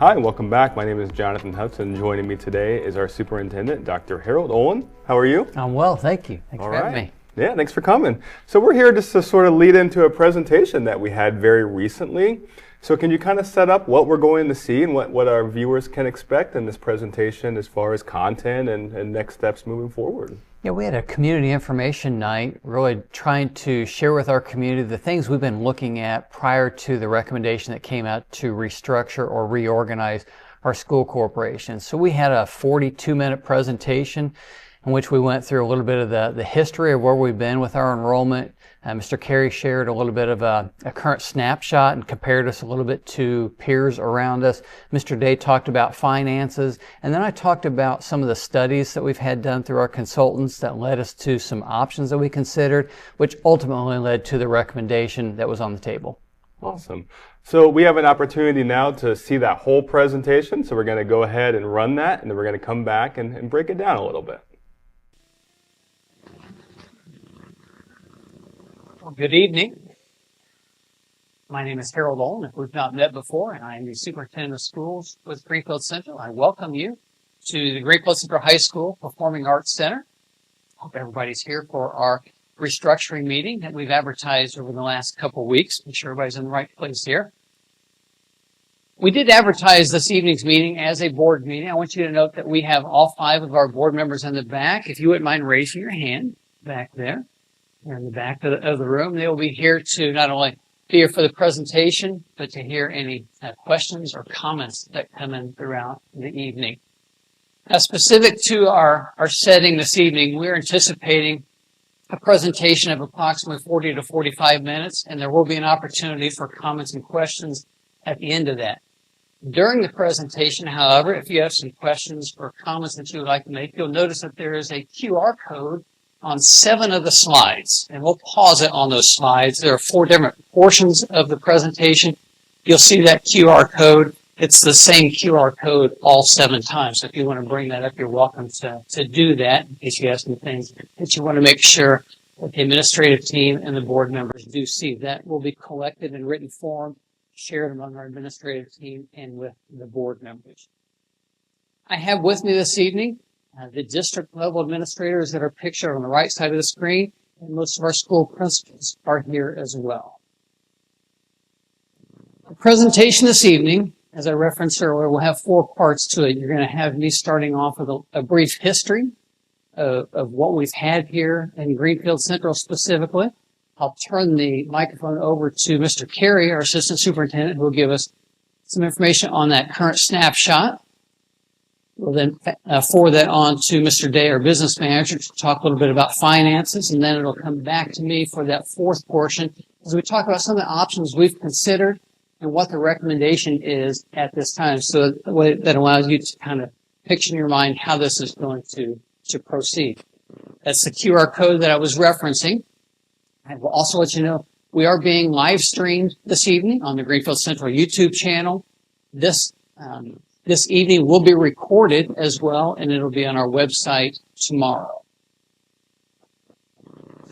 Hi, and welcome back. My name is Jonathan Hudson. Joining me today is our superintendent, Dr. Harold Olin. How are you? I'm well, thank you. Thanks for having me. Yeah, thanks for coming. So we're here just to sort of lead into a presentation that we had very recently. So can you kind of set up what we're going to see and what our viewers can expect in this presentation as far as content and next steps moving forward? Yeah, we had a community information night, really trying to share with our community the things we've been looking at prior to the recommendation that came out to restructure or reorganize our school corporation. So we had a 42-minute presentation in which we went through a little bit of the history of where we've been with our enrollment. Mr. Carey shared a little bit of a current snapshot and compared us a little bit to peers around us. Mr. Day talked about finances, and then I talked about some of the studies that we've had done through our consultants that led us to some options that we considered, which ultimately led to the recommendation that was on the table. Awesome. So we have an opportunity now to see that whole presentation, so we're going to go ahead and run that, and then we're going to come back and break it down a little bit. Well, good evening. My name is Harold Olin. If we've not met before, and I am the superintendent of schools with Greenfield Central. I welcome you to the Greenfield Central High School Performing Arts Center. Hope everybody's here for our restructuring meeting that we've advertised over the last couple of weeks. Make sure everybody's in the right place here. We did advertise this evening's meeting as a board meeting. I want you to note that we have all 5 of our board members in the back. If you wouldn't mind raising your hand back there. They're in the back of the room. They will be here to not only be here for the presentation, but to hear any questions or comments that come in throughout the evening. Now, specific to our setting this evening, we're anticipating a presentation of approximately 40 to 45 minutes, and there will be an opportunity for comments and questions at the end of that. During the presentation, however, if you have some questions or comments that you would like to make, you'll notice that there is a QR code on 7 of the slides, and we'll pause it on those slides. There are 4 different portions of the presentation. You'll see that QR code. It's the same QR code all 7 times. So if you want to bring that up, you're welcome to do that in case you have some things that you want to make sure that the administrative team and the board members do see. That will be collected in written form, shared among our administrative team and with the board members. I have with me this evening the district level administrators that are pictured on the right side of the screen, and most of our school principals are here as well. The presentation this evening, as I referenced earlier, will have 4 parts to it. You're going to have me starting off with a brief history of what we've had here in Greenfield Central specifically. I'll turn the microphone over to Mr. Carey, our assistant superintendent, who will give us some information on that current snapshot. We'll then forward that on to Mr. Day, our business manager, to talk a little bit about finances, and then it'll come back to me for that 4th portion as we talk about some of the options we've considered and what the recommendation is at this time, so that allows you to kind of picture in your mind how this is going to proceed. That's the QR code that I was referencing. I will also let you know we are being live streamed this evening on the Greenfield Central YouTube channel. This evening will be recorded as well, and it'll be on our website tomorrow.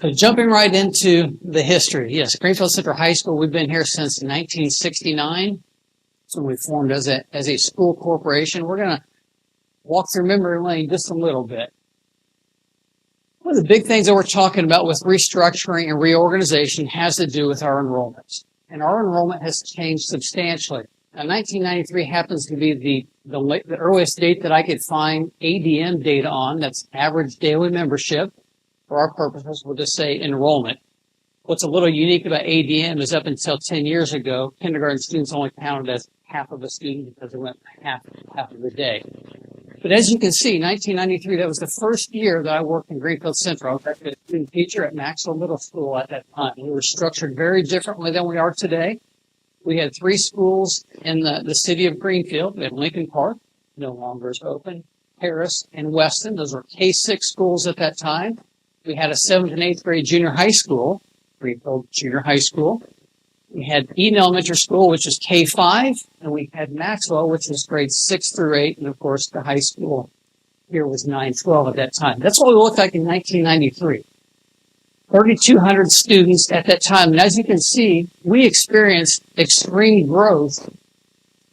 So jumping right into the history. Yes, Greenfield Central High School, we've been here since 1969. So we formed as a school corporation. We're going to walk through memory lane just a little bit. One of the big things that we're talking about with restructuring and reorganization has to do with our enrollment. And our enrollment has changed substantially. Now, 1993 happens to be the earliest date that I could find ADM data on. That's average daily membership. For our purposes, we'll just say enrollment. What's a little unique about ADM is up until 10 years ago, kindergarten students only counted as half of a student because they went half of the day. But as you can see, 1993, that was the first year that I worked in Greenfield Central. I was actually a student teacher at Maxwell Middle School at that time. We were structured very differently than we are today. We had 3 schools in the city of Greenfield. We had Lincoln Park, no longer is open, Harris, and Weston. Those were K-6 schools at that time. We had a 7th and 8th grade junior high school, Greenfield Junior High School. We had Eden Elementary School, which is K-5, and we had Maxwell, which was grades 6 through 8, and of course the high school here was 9-12 at that time. That's what we looked like in 1993. 3,200 students at that time. And as you can see, we experienced extreme growth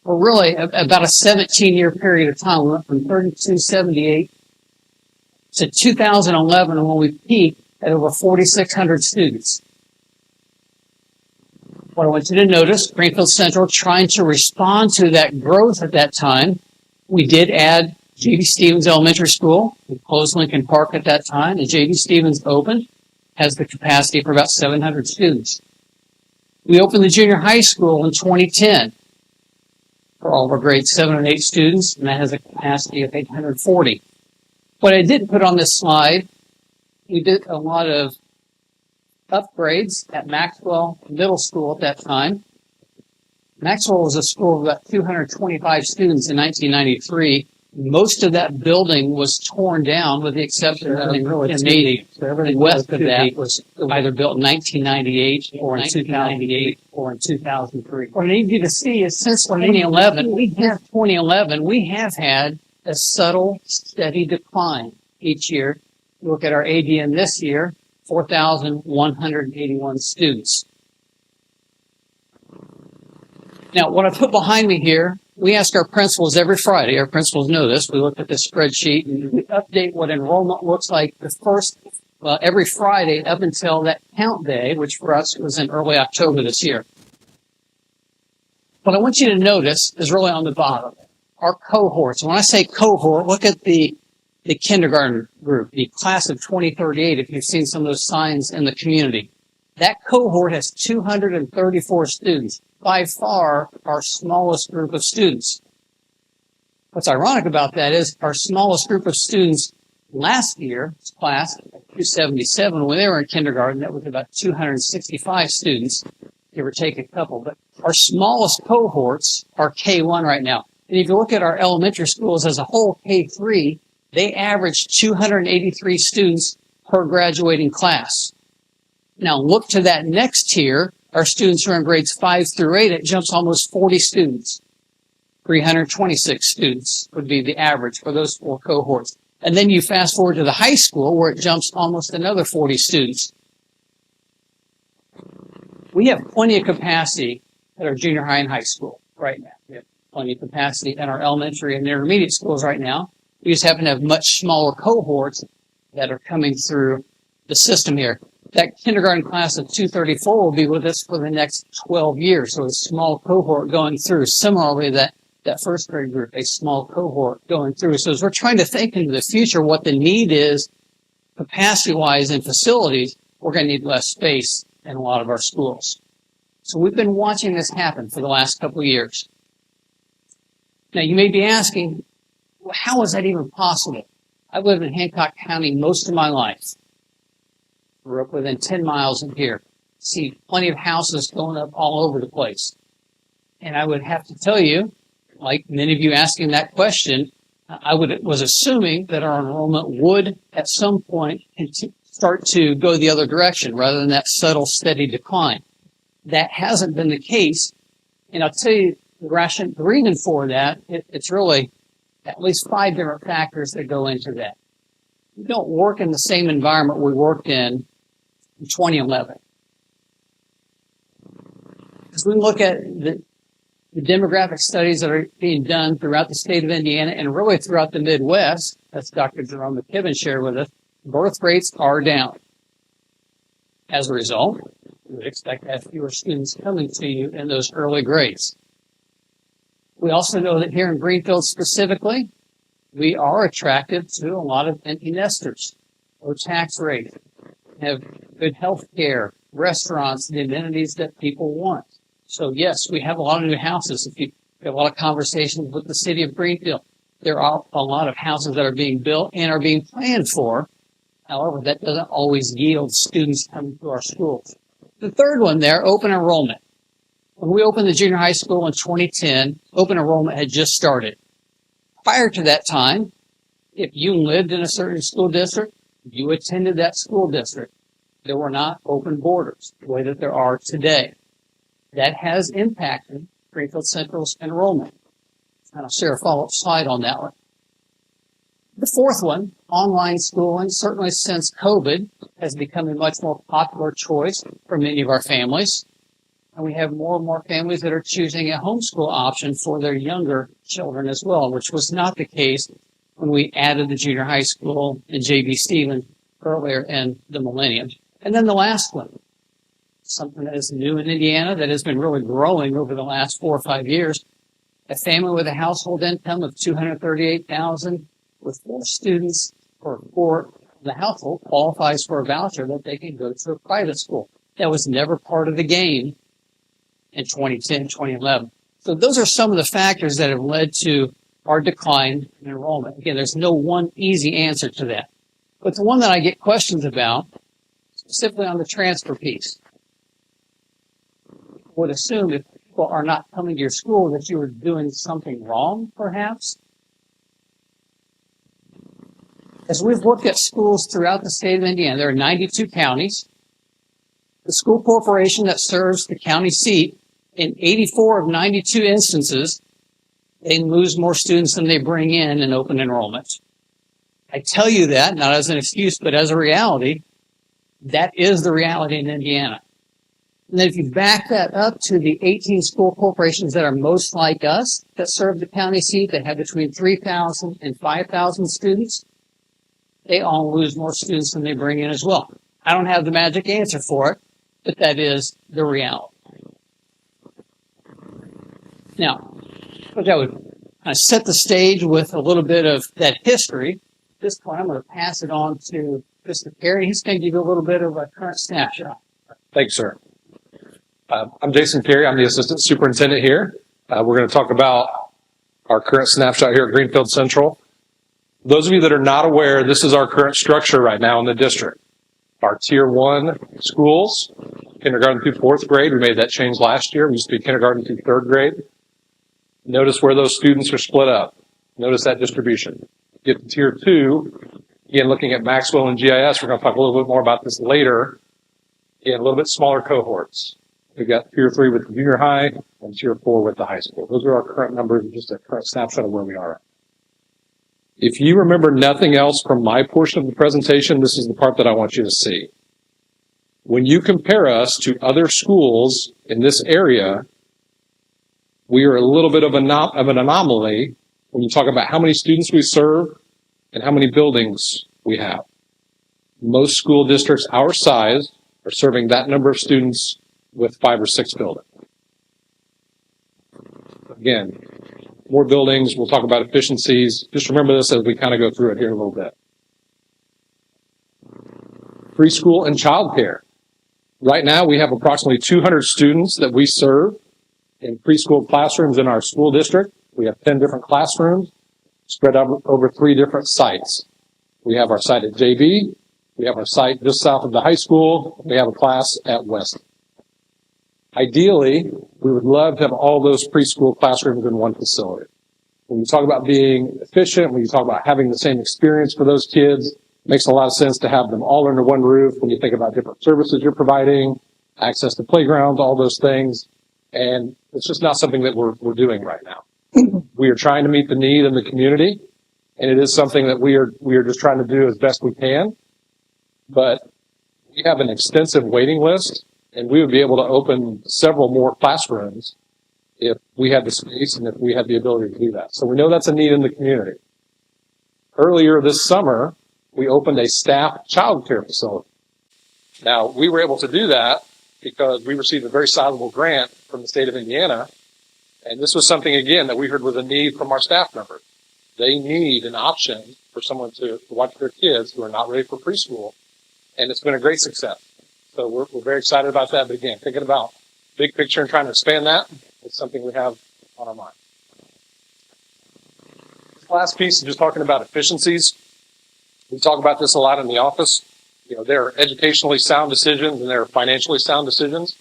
Well, really, about a 17-year period of time. We went from 3278 to 2011 when we peaked at over 4,600 students. What I want you to notice, Greenfield Central trying to respond to that growth at that time. We did add J.B. Stevens Elementary School. We closed Lincoln Park at that time, and J.B. Stevens opened, has the capacity for about 700 students. We opened the junior high school in 2010 for all of our grades 7 and 8 students, and that has a capacity of 840. What I didn't put on this slide, we did a lot of upgrades at Maxwell Middle School at that time. Maxwell was a school of about 225 students in 1993. Most of that building was torn down with the exception of maybe everything west of that was either built in 1998 or in 2008 or in 2003. What I need you to see is since 2011, we have had a subtle, steady decline each year. Look at our ADN this year, 4,181 students. Now, what I put behind me here, we ask our principals every Friday. Our principals know this. We look at this spreadsheet and we update what enrollment looks like every Friday up until that count day, which for us was in early October this year. What I want you to notice is really on the bottom, our cohorts. When I say cohort, look at the kindergarten group, the class of 2038, if you've seen some of those signs in the community. That cohort has 234 students, by far our smallest group of students. What's ironic about that is our smallest group of students last year, class 277, when they were in kindergarten, that was about 265 students, give or take a couple. But our smallest cohorts are K1 right now. And if you look at our elementary schools as a whole, K3, they average 283 students per graduating class. Now look to that next tier, our students who are in grades 5 through 8, it jumps almost 40 students. 326 students would be the average for those 4 cohorts. And then you fast forward to the high school where it jumps almost another 40 students. We have plenty of capacity at our junior high and high school right now. We have plenty of capacity at our elementary and intermediate schools right now. We just happen to have much smaller cohorts that are coming through the system here. That kindergarten class of 234 will be with us for the next 12 years. So a small cohort going through. Similarly, that first grade group, a small cohort going through. So as we're trying to think into the future what the need is capacity-wise in facilities, we're going to need less space in a lot of our schools. So we've been watching this happen for the last couple of years. Now you may be asking, well, how is that even possible? I've lived in Hancock County most of my life. Grew up within 10 miles of here. See plenty of houses going up all over the place. And I would have to tell you, like many of you asking that question, I was assuming that our enrollment would at some point start to go the other direction rather than that subtle, steady decline. That hasn't been the case. And I'll tell you the reason for that, it's really at least 5 different factors that go into that. We don't work in the same environment we worked in 2011. As we look at the demographic studies that are being done throughout the state of Indiana and really throughout the Midwest, as Dr. Jerome McKibben shared with us, birth rates are down. As a result, you would expect to have fewer students coming to you in those early grades. We also know that here in Greenfield specifically, we are attractive to a lot of empty nesters, low tax rate, have good health care, restaurants, the amenities that people want. So yes, we have a lot of new houses. If you have a lot of conversations with the city of Greenfield, there are a lot of houses that are being built and are being planned for. However, that doesn't always yield students coming to our schools. The third one there, open enrollment. When we opened the junior high school in 2010, open enrollment had just started. Prior to that time, if you lived in a certain school district, you attended that school district, there were not open borders the way that there are today. That has impacted Greenfield Central's enrollment. And I'll share a follow-up slide on that one. The fourth one, online schooling, certainly since COVID, has become a much more popular choice for many of our families. And we have more and more families that are choosing a homeschool option for their younger children as well, which was not the case when we added the junior high school and J.B. Stevens earlier in the millennium. And then the last one, something that is new in Indiana that has been really growing over the last 4 or 5 years. A family with a household income of $238,000 with 4 students or 4 the household qualifies for a voucher that they can go to a private school. That was never part of the game in 2010, 2011. So those are some of the factors that have led to our decline in enrollment. Again, there's no one easy answer to that. But the one that I get questions about, specifically on the transfer piece, would assume if people are not coming to your school that you are doing something wrong, perhaps. As we've looked at schools throughout the state of Indiana, there are 92 counties. The school corporation that serves the county seat, in 84 of 92 instances, they lose more students than they bring in open enrollment. I tell you that, not as an excuse, but as a reality. That is the reality in Indiana. And then if you back that up to the 18 school corporations that are most like us, that serve the county seat, that have between 3,000 and 5,000 students, they all lose more students than they bring in as well. I don't have the magic answer for it, but that is the reality. Now, I would set the stage with a little bit of that history. At this point, I'm going to pass it on to Mr. Carey. He's going to give you a little bit of a current snapshot. Thanks, sir. I'm Jason Carey. I'm the assistant superintendent here. We're going to talk about our current snapshot here at Greenfield Central. Those of you that are not aware, this is our current structure right now in the district. Our Tier 1 schools, kindergarten through 4th grade, we made that change last year. We used to be kindergarten through 3rd grade. Notice where those students are split up. Notice that distribution. Get to Tier 2, again, looking at Maxwell and GIS, we're going to talk a little bit more about this later. Again, a little bit smaller cohorts. We've got Tier 3 with the junior high and Tier 4 with the high school. Those are our current numbers, just a current snapshot of where we are. If you remember nothing else from my portion of the presentation, this is the part that I want you to see. When you compare us to other schools in this area, we are a little bit of an anomaly when you talk about how many students we serve and how many buildings we have. Most school districts our size are serving that number of students with 5 or 6 buildings. Again, more buildings, we'll talk about efficiencies. Just remember this as we kind of go through it here a little bit. Preschool and childcare. Right now we have approximately 200 students that we serve in preschool classrooms in our school district. We have 10 different classrooms spread out over 3 different sites. We have our site at JB, we have our site just south of the high school, we have a class at West. Ideally, we would love to have all those preschool classrooms in one facility. When you talk about being efficient, when you talk about having the same experience for those kids, it makes a lot of sense to have them all under one roof when you think about different services you're providing, access to playgrounds, all those things. And it's just not something that we're doing right now. We are trying to meet the need in the community, and it is something that we are just trying to do as best we can. But we have an extensive waiting list, and we would be able to open several more classrooms if we had the space and if we had the ability to do that. So we know that's a need in the community. Earlier this summer, we opened a staff child care facility. Now, we were able to do that because we received a very sizable grant from the state of Indiana. And this was something, again, that we heard was a need from our staff members. They need an option for someone to watch their kids who are not ready for preschool. And it's been a great success. So we're very excited about that. But again, thinking about big picture and trying to expand that, it's something we have on our mind. This last piece is just talking about efficiencies. We talk about this a lot in the office. You know, there are educationally sound decisions and there are financially sound decisions.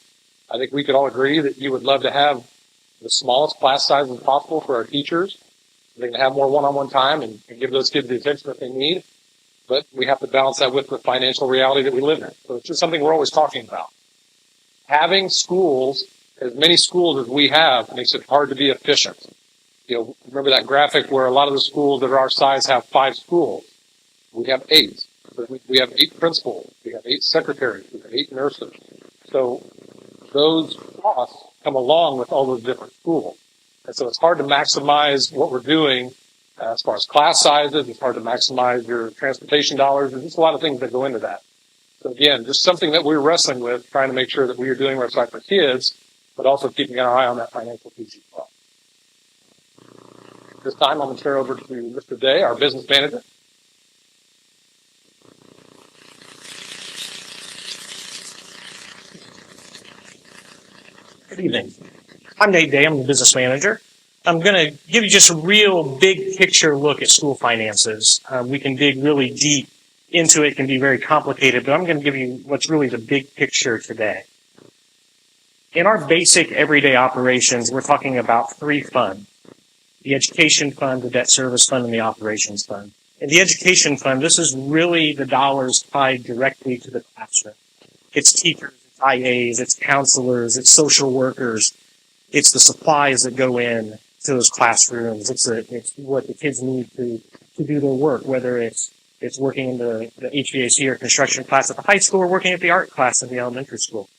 I think we could all agree that you would love to have the smallest class sizes possible for our teachers. They can have more one-on-one time and give those kids the attention that they need. But we have to balance that with the financial reality that we live in. So it's just something we're always talking about. Having schools, as many schools as we have, makes it hard to be efficient. You know, remember that graphic where a lot of the schools that are our size have 5 schools. We have 8. We have 8 principals. We have 8 secretaries. We have 8 nurses. So those costs come along with all those different schools. And so it's hard to maximize what we're doing as far as class sizes. It's hard to maximize your transportation dollars. There's just a lot of things that go into that. So again, just something that we're wrestling with, trying to make sure that we are doing what's right for kids, but also keeping an eye on that financial piece as well. This time, I'm going to turn over to Mr. Day, our business manager. Good evening. I'm Nate Day. I'm the business manager. I'm going to give you just a real big picture look at school finances. We can dig really deep into it. It can be very complicated, but I'm going to give you what's really the big picture today. In our basic everyday operations, we're talking about three funds: the education fund, the debt service fund, and the operations fund. In the education fund, this is really the dollars tied directly to the classroom. It's teachers, it's IAs, it's counselors, it's social workers. It's the supplies that go in to those classrooms. It's what the kids need to do their work, whether it's working in the HVAC or construction class at the high school or working at the art class in the elementary school.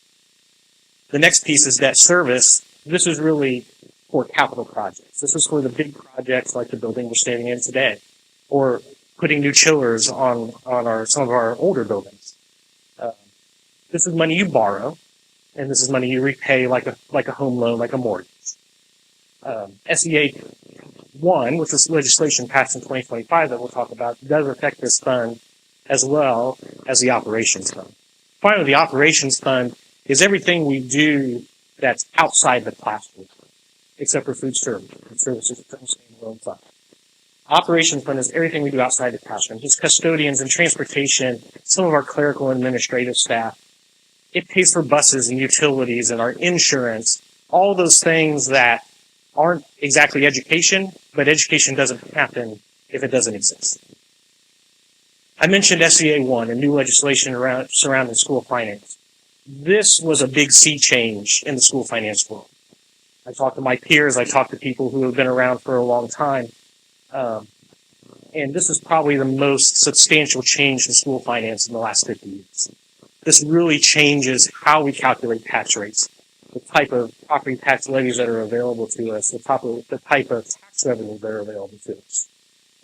The next piece is debt service. This is really for capital projects. This is for the big projects like the building we're standing in today, or putting new chillers on some of our older buildings. This is money you borrow, and this is money you repay like a home loan, like a mortgage. SEA 1, which was legislation passed in 2025 that we'll talk about, does affect this fund as well as the operations fund. Finally, the operations fund is everything we do that's outside the classroom, except for food service. Food service is its own standalone fund. Operations fund is everything we do outside the classroom. It's custodians and transportation, some of our clerical and administrative staff. It pays for buses and utilities and our insurance, all those things that aren't exactly education, but education doesn't happen if it doesn't exist. I mentioned SEA 1 and new legislation surrounding school finance. This was a big sea change in the school finance world. I talked to my peers, I talked to people who have been around for a long time, and this is probably the most substantial change in school finance in the last 50 years. This really changes how we calculate tax rates, the type of property tax levies that are available to us, the type of tax revenues that are available to us.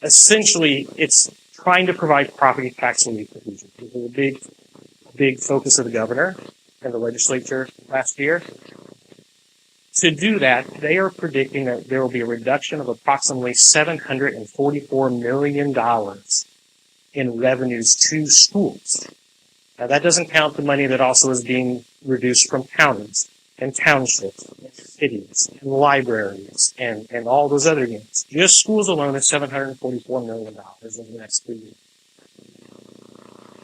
Essentially, it's trying to provide property tax relief for Hoosiers. This is a big focus of the governor and the legislature last year. To do that, they are predicting that there will be a reduction of approximately $744 million in revenues to schools. Now, that doesn't count the money that also is being reduced from counties and townships and cities and libraries and all those other units. Just schools alone is $744 million in the next 3 years.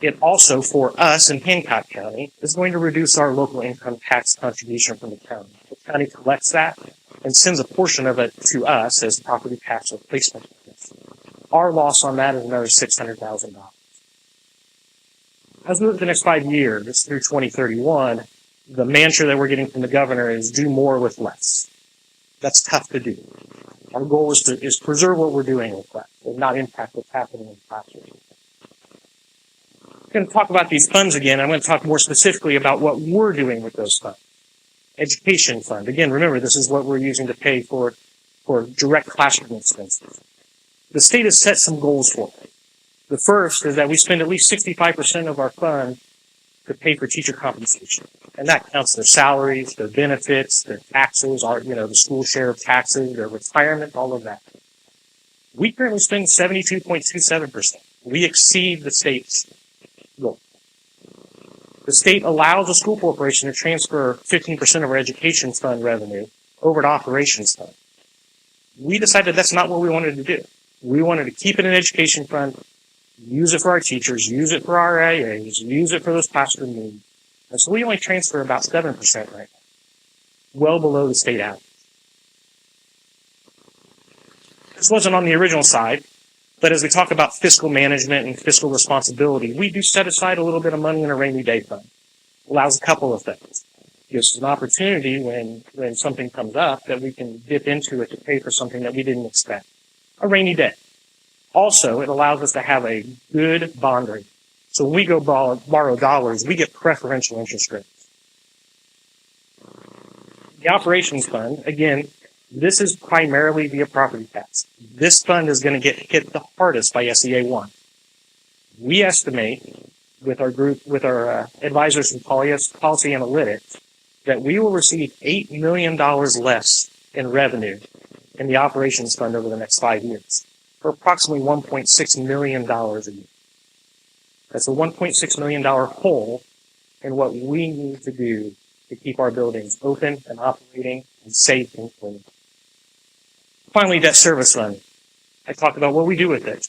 It also, for us in Hancock County, is going to reduce our local income tax contribution from the county. The county collects that and sends a portion of it to us as property tax replacement. Our loss on that is another $600,000. As we look at the next 5 years through 2031, the mantra that we're getting from the governor is do more with less. That's tough to do. Our goal is preserve what we're doing with that and not impact what's happening in the classroom. I'm going to talk about these funds again. I'm going to talk more specifically about what we're doing with those funds. Education fund. Again, remember, this is what we're using to pay for direct classroom expenses. The state has set some goals for it. The first is that we spend at least 65% of our fund to pay for teacher compensation. And that counts their salaries, their benefits, their taxes, the school share of taxes, their retirement, all of that. We currently spend 72.27%. We exceed the state's goal. The state allows the school corporation to transfer 15% of our education fund revenue over to operations fund. We decided that's not what we wanted to do. We wanted to keep it in education fund, use it for our teachers, use it for our IAs, use it for those classroom needs. And so we only transfer about 7% right now, well below the state average. This wasn't on the original side, but as we talk about fiscal management and fiscal responsibility, we do set aside a little bit of money in a rainy day fund. It allows a couple of things. It gives us an opportunity when something comes up that we can dip into it to pay for something that we didn't expect. A rainy day. Also, it allows us to have a good bond rate. So when we go borrow dollars, we get preferential interest rates. The operations fund, again, this is primarily via property tax. This fund is going to get hit the hardest by SEA 1. We estimate with our group, with our advisors from Policy Analytics, that we will receive $8 million less in revenue in the operations fund over the next 5 years, for approximately $1.6 million a year. That's a $1.6 million hole in what we need to do to keep our buildings open and operating and safe and clean. Finally, debt service fund. I talked about what we do with it.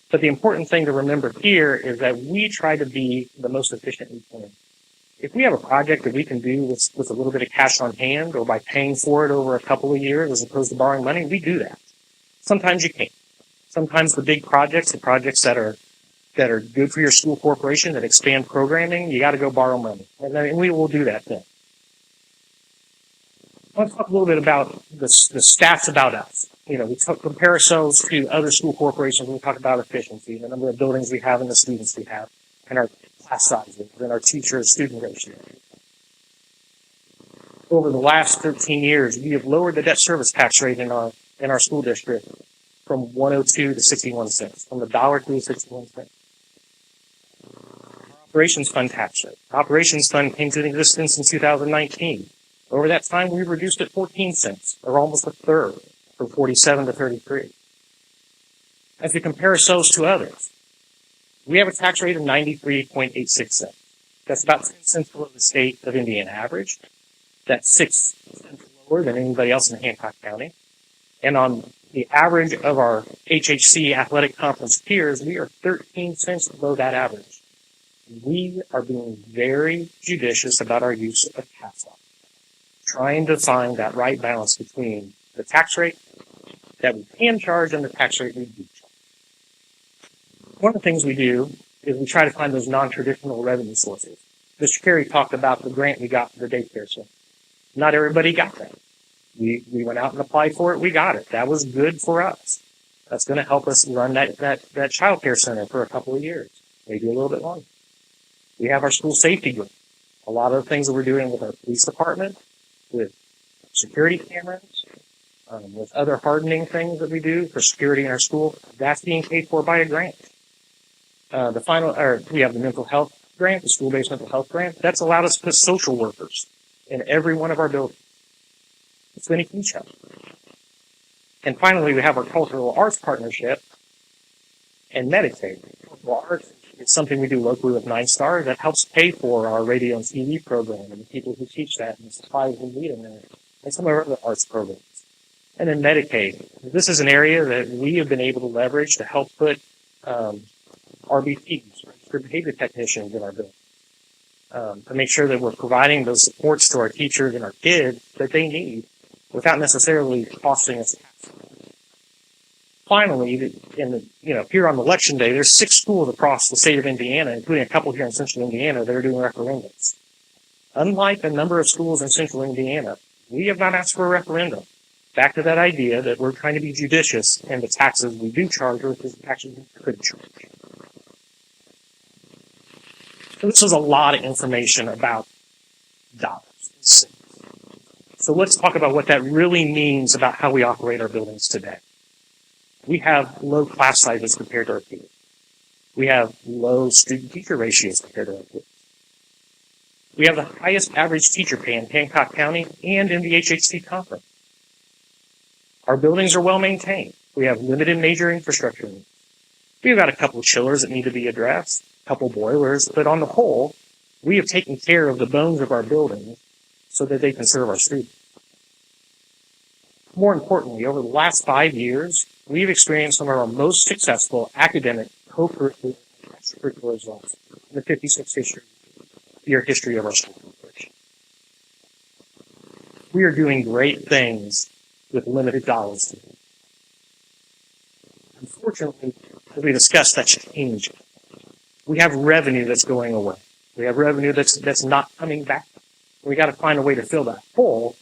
But the important thing to remember here is that we try to be the most efficient we can. If we have a project that we can do with a little bit of cash on hand or by paying for it over a couple of years as opposed to borrowing money, we do that. Sometimes you can't. Sometimes the big projects, the projects that are good for your school corporation, that expand programming, you got to go borrow money. And we will do that then. I want to talk a little bit about the stats about us. We compare ourselves to other school corporations. We talk about efficiency, the number of buildings we have and the students we have, and our class sizes, and our teacher-student ratio. Over the last 13 years, we have lowered the debt service tax rate in our school district from 102 to 61 cents, from $1 to 61 cents. Operations fund tax rate. Operations fund came to existence in 2019. Over that time, we reduced it 14 cents, or almost a third, from 47 to 33. As we compare ourselves to others, we have a tax rate of 93.86 cents. That's about 10 cents below the state of Indiana average. That's 6 cents lower than anybody else in Hancock County. And on the average of our HHC athletic conference peers, we are 13 cents below that average. We are being very judicious about our use of tax law, trying to find that right balance between the tax rate that we can charge and the tax rate we do charge. One of the things we do is we try to find those non-traditional revenue sources. Mr. Carey talked about the grant we got for the daycare center. Not everybody got that. We went out and applied for it. We got it. That was good for us. That's going to help us run that child care center for a couple of years, maybe a little bit longer. We have our school safety group. A lot of the things that we're doing with our police department, with security cameras, with other hardening things that we do for security in our school, that's being paid for by a grant. We have the mental health grant, the school-based mental health grant. That's allowed us to put social workers in every one of our buildings. It's been a huge help. And finally, we have our cultural arts partnership and Meditate. Cultural arts is something we do locally with 9 Star that helps pay for our radio and TV program and the people who teach that and the supplies we need in there, and some of our other arts programs. And then Medicaid. This is an area that we have been able to leverage to help put RBTs, registered behavior technicians, in our building, to make sure that we're providing those supports to our teachers and our kids that they need without necessarily costing us tax. Finally, here on election day, there's 6 schools across the state of Indiana, including a couple here in central Indiana, that are doing referendums. Unlike a number of schools in central Indiana, we have not asked for a referendum. Back to that idea that we're trying to be judicious in the taxes we do charge versus the taxes we could charge. So this was a lot of information about dollars. So let's talk about what that really means about how we operate our buildings today. We have low class sizes compared to our peers. We have low student-teacher ratios compared to our peers. We have the highest average teacher pay in Hancock County and in the HHC conference. Our buildings are well maintained. We have limited major infrastructure needs. We've got a couple of chillers that need to be addressed, a couple boilers, but on the whole, we have taken care of the bones of our buildings so that they can serve our students. More importantly, over the last 5 years, we've experienced some of our most successful academic, co-curricular, and extracurricular results in the 56-year history of our school corporation. We are doing great things with limited dollars today. Unfortunately, as we discussed, that's changing. We have revenue that's going away. We have revenue that's not coming back. We got to find a way to fill that hole.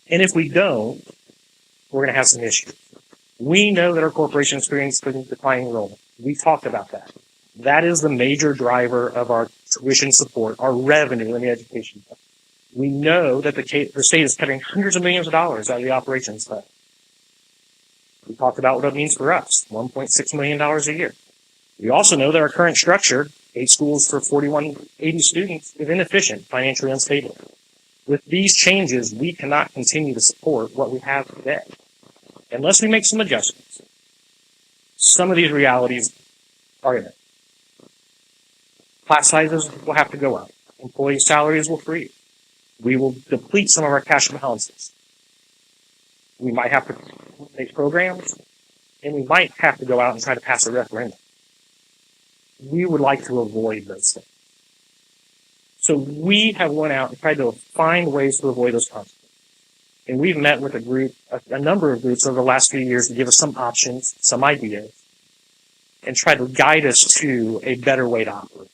And if we don't, we're going to have some issues. We know that our corporation experienced declining enrollment. We talked about that. That is the major driver of our tuition support, our revenue in the education fund. We know that the state is cutting hundreds of millions of dollars out of the operations fund. We talked about what it means for us, $1.6 million a year. We also know that our current structure, 8 schools for 4,180 students, is inefficient, financially unstable. With these changes, we cannot continue to support what we have today. Unless we make some adjustments, some of these realities are in it. Class sizes will have to go up. Employee salaries will freeze. We will deplete some of our cash balances. We might have to make programs, and we might have to go out and try to pass a referendum. We would like to avoid those things. So we have went out and tried to find ways to avoid those consequences. And we've met with a number of groups over the last few years to give us some options, some ideas, and try to guide us to a better way to operate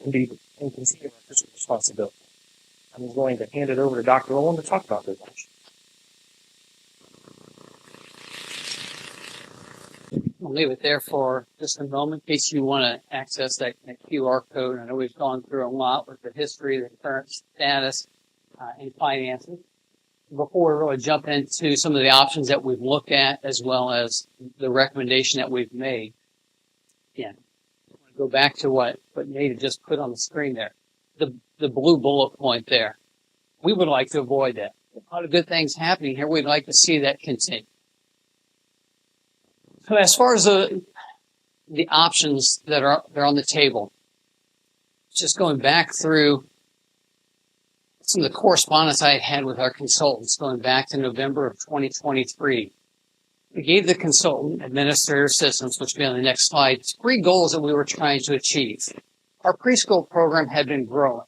and continue our fiscal responsibility. I'm going to hand it over to Dr. Olin to talk about those options. I'll leave it there for just a moment in case you want to access that QR code. I know we've gone through a lot with the history, the current status, and finances. Before we really jump into some of the options that we've looked at, as well as the recommendation that we've made, again, I want to go back to what Nate had just put on the screen there. The blue bullet point there. We would like to avoid that. A lot of good things happening here. We'd like to see that continue. So as far as the options that are on the table, just going back through some of the correspondence I had with our consultants going back to November of 2023. We gave the consultant, administrator assistants, which will be on the next slide, 3 goals that we were trying to achieve. Our preschool program had been growing.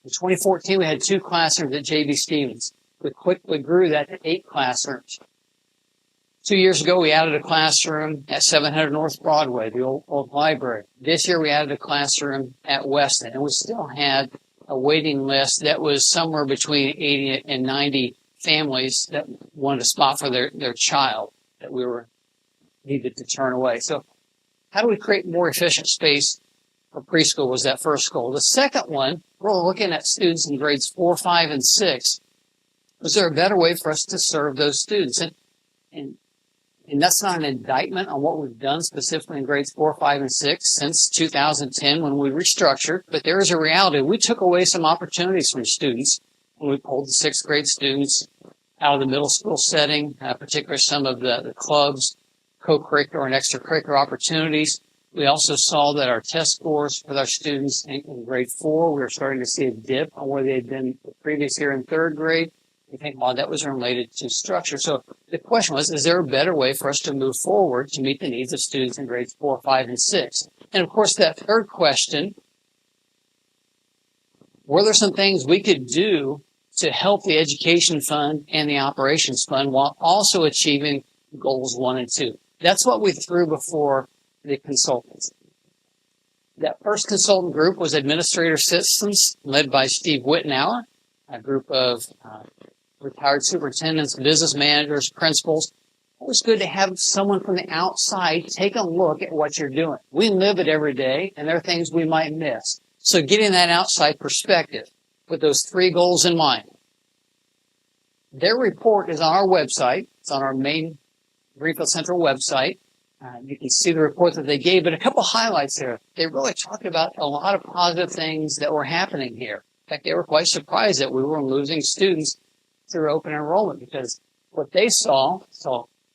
In 2014, we had 2 classrooms at J.B. Stevens. We quickly grew that to 8 classrooms. 2 years ago, we added a classroom at 700 North Broadway, the old library. This year, we added a classroom at Weston, and we still had a waiting list that was somewhere between 80 and 90 families that wanted a spot for their child that we needed to turn away. So how do we create more efficient space for preschool was that first goal. The second one, we're looking at students in grades 4, 5, and 6. Was there a better way for us to serve those students? And that's not an indictment on what we've done specifically in grades 4, 5, and 6 since 2010 when we restructured, but there is a reality. We took away some opportunities from students when we pulled the 6th grade students out of the middle school setting, particularly some of the clubs, co-curricular and extracurricular opportunities. We also saw that our test scores with our students in grade 4, we were starting to see a dip on where they had been the previous year in 3rd grade. We think a lot of that was related to structure. So the question was, is there a better way for us to move forward to meet the needs of students in grades 4, 5, and 6? And of course, that third question, were there some things we could do to help the education fund and the operations fund while also achieving goals 1 and 2? That's what we threw before the consultants. That first consultant group was administrator assistants led by Steve Wittenauer, a group of retired superintendents, business managers, principals. It was good to have someone from the outside take a look at what you're doing. We live it every day, and there are things we might miss. So getting that outside perspective with those 3 goals in mind. Their report is on our website. It's on our main Greenfield Central website. You can see the report that they gave, but a couple highlights there. They really talked about a lot of positive things that were happening here. In fact, they were quite surprised that we were losing students through open enrollment because what they saw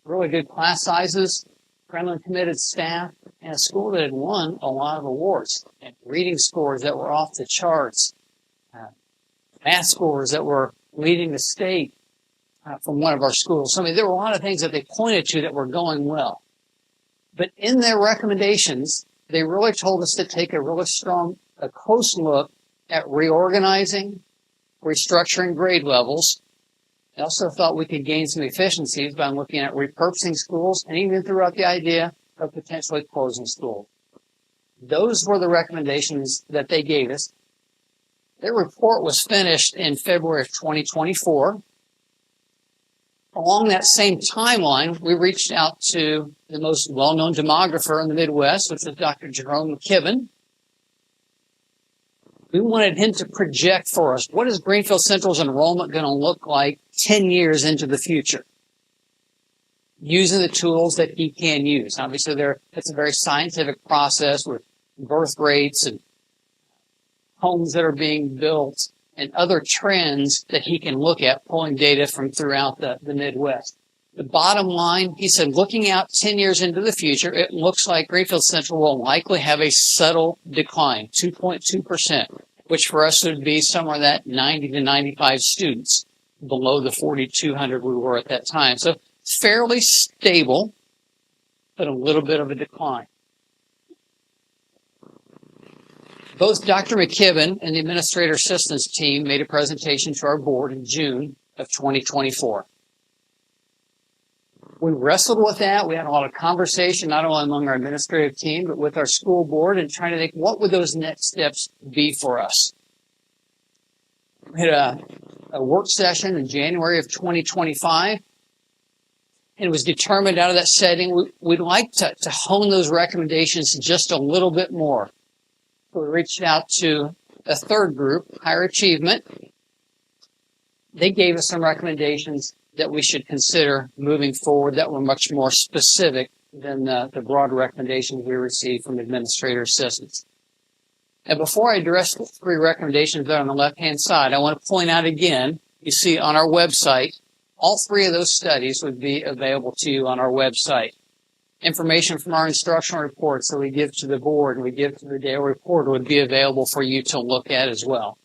really good class sizes, friendly and committed staff, and a school that had won a lot of awards, and reading scores that were off the charts, math scores that were leading the state from one of our schools. So, I mean, there were a lot of things that they pointed to that were going well. But in their recommendations, they really told us to take a close look at reorganizing, restructuring grade levels. They also thought we could gain some efficiencies by looking at repurposing schools and even throughout the idea of potentially closing schools. Those were the recommendations that they gave us. Their report was finished in February of 2024. Along that same timeline, we reached out to the most well-known demographer in the Midwest, which is Dr. Jerome McKibben, We wanted him to project for us, what is Greenfield Central's enrollment going to look like 10 years into the future? Using the tools that he can use. Obviously, it's a very scientific process with birth rates and homes that are being built and other trends that he can look at, pulling data from throughout the Midwest. The bottom line, he said, looking out 10 years into the future, it looks like Greenfield Central will likely have a subtle decline, 2.2%, which for us would be somewhere that 90 to 95 students below the 4,200 we were at that time. So fairly stable, but a little bit of a decline. Both Dr. McKibben and the Administrator Assistance team made a presentation to our board in June of 2024. We wrestled with that. We had a lot of conversation, not only among our administrative team, but with our school board, and trying to think, what would those next steps be for us? We had a work session in January of 2025, and it was determined out of that setting, we'd like to hone those recommendations just a little bit more. So we reached out to a third group, Higher Achievement. They gave us some recommendations that we should consider moving forward that were much more specific than the broad recommendations we received from Administrator Assistants. And before I address the three recommendations there on the left-hand side, I want to point out again, you see on our website, all three of those studies would be available to you on our website. Information from our instructional reports that we give to the board and we give to the daily report would be available for you to look at as well.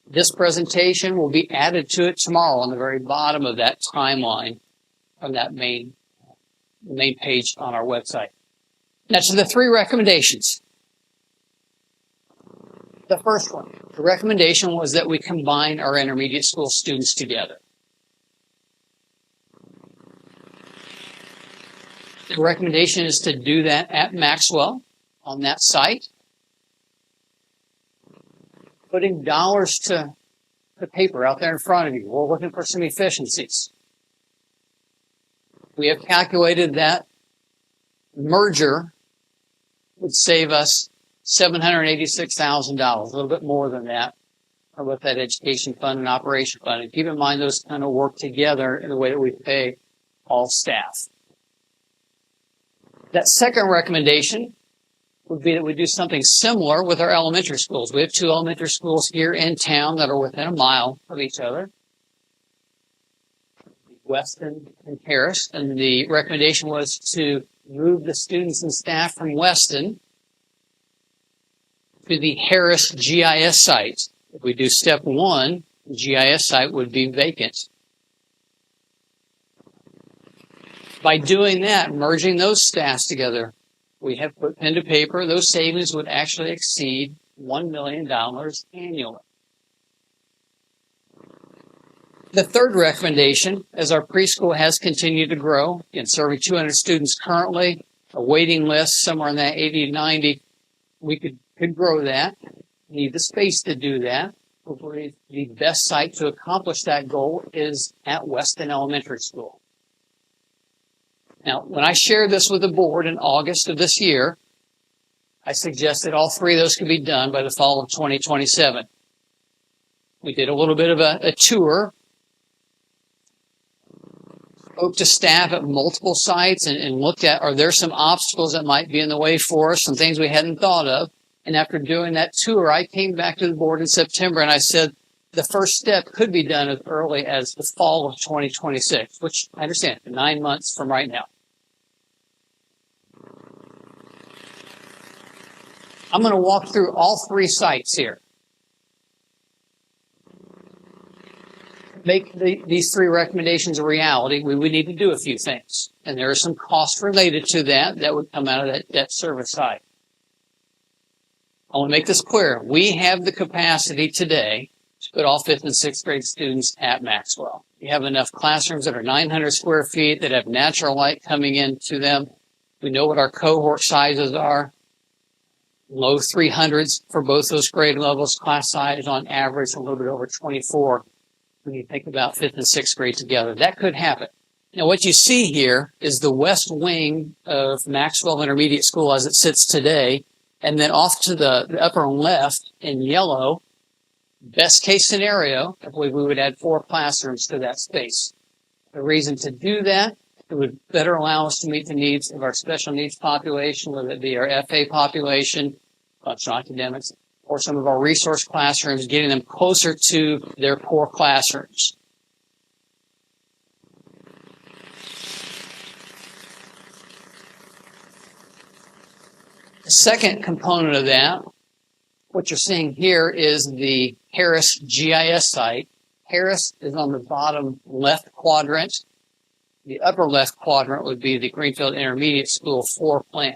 This presentation will be added to it tomorrow on the very bottom of that timeline from that main page on our website. Now to the three recommendations. The first one, the recommendation was that we combine our intermediate school students together. The recommendation is to do that at Maxwell on that site. Putting dollars to the paper out there in front of you. We're looking for some efficiencies. We have calculated that merger would save us $786,000, a little bit more than that, with that education fund and operation fund. And keep in mind those kind of work together in the way that we pay all staff. That second recommendation would be that we do something similar with our elementary schools. We have two elementary schools here in town that are within a mile of each other, Weston and Harris, and the recommendation was to move the students and staff from Weston to the Harris GIS site. If we do step one, the GIS site would be vacant. By doing that, merging those staffs together, we have put pen to paper, those savings would actually exceed $1 million annually. The third recommendation, as our preschool has continued to grow, again, serving 200 students currently, a waiting list somewhere in that 80 to 90, we could grow that, need the space to do that. Hopefully the best site to accomplish that goal is at Weston Elementary School. Now, when I shared this with the board in August of this year, I suggested all three of those could be done by the fall of 2027. We did a little bit of a tour, spoke to staff at multiple sites and looked at, are there some obstacles that might be in the way for us, some things we hadn't thought of. And after doing that tour, I came back to the board in September and I said the first step could be done as early as the fall of 2026, which I understand, 9 months from right now. I'm going to walk through all three sites here. Make these three recommendations a reality, we would need to do a few things. And there are some costs related to that would come out of that debt service side. I want to make this clear. We have the capacity today to put all 5th and 6th grade students at Maxwell. We have enough classrooms that are 900 square feet that have natural light coming into them. We know what our cohort sizes are. Low 300s for both those grade levels. Class size on average a little bit over 24 when you think about 5th and 6th grade together. That could happen. Now what you see here is the west wing of Maxwell Intermediate School as it sits today. And then off to the upper left in yellow, best case scenario, I believe we would add 4 classrooms to that space. The reason to do that, it would better allow us to meet the needs of our special needs population, whether it be our FA population, functional academics, or some of our resource classrooms, getting them closer to their core classrooms. The second component of that, what you're seeing here is the Harris GIS site. Harris is on the bottom left quadrant. The upper left quadrant would be the Greenfield Intermediate School floor plan.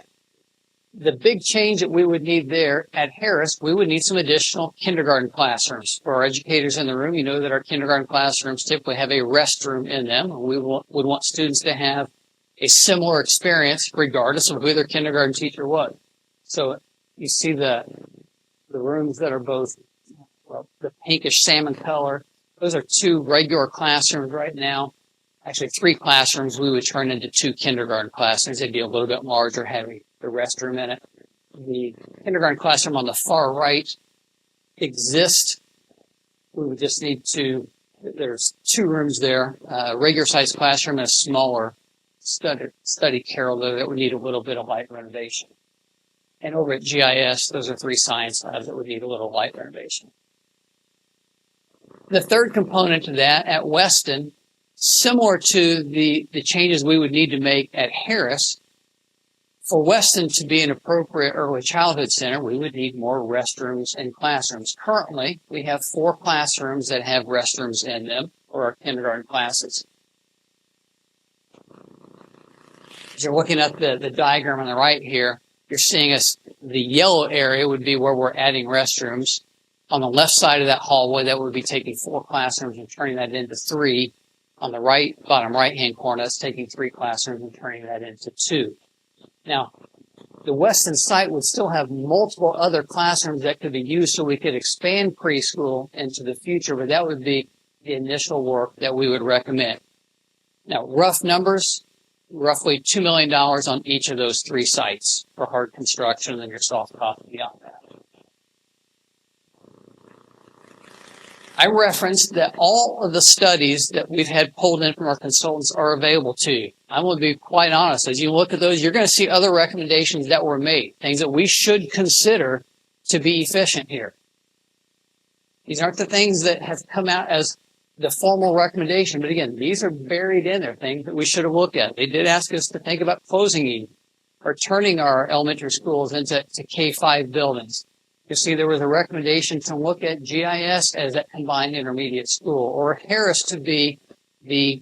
The big change that we would need there at Harris, we would need some additional kindergarten classrooms. For our educators in the room, you know that our kindergarten classrooms typically have a restroom in them. We would want students to have a similar experience regardless of who their kindergarten teacher was. So you see the rooms that are both the pinkish salmon color. Those are 2 regular classrooms right now. Actually, 3 classrooms we would turn into 2 kindergarten classrooms. They'd be a little bit larger, having the restroom in it. The kindergarten classroom on the far right exists. We would just need to, there's 2 rooms there, a regular sized classroom and a smaller study carrel though that would need a little bit of light renovation. And over at GIS, those are 3 science labs that would need a little light renovation. The third component to that at Weston, similar to the changes we would need to make at Harris, for Weston to be an appropriate early childhood center, we would need more restrooms and classrooms. Currently, we have 4 classrooms that have restrooms in them for our kindergarten classes. As you're looking at the diagram on the right here, you're seeing the yellow area would be where we're adding restrooms. On the left side of that hallway, that would be taking 4 classrooms and turning that into 3. On the right, bottom right-hand corner, that's taking 3 classrooms and turning that into 2. Now, the Weston site would still have multiple other classrooms that could be used so we could expand preschool into the future, but that would be the initial work that we would recommend. Now, rough numbers, roughly $2 million on each of those 3 sites for hard construction and then your soft cost beyond that. I referenced that all of the studies that we've had pulled in from our consultants are available to you. I'm going to be quite honest. As you look at those, you're going to see other recommendations that were made, things that we should consider to be efficient here. These aren't the things that have come out as the formal recommendation, but again, these are buried in there, things that we should have looked at. They did ask us to think about closing Eden or turning our elementary schools into K-5 buildings. You see, there was a recommendation to look at GIS as that combined intermediate school, or Harris to be the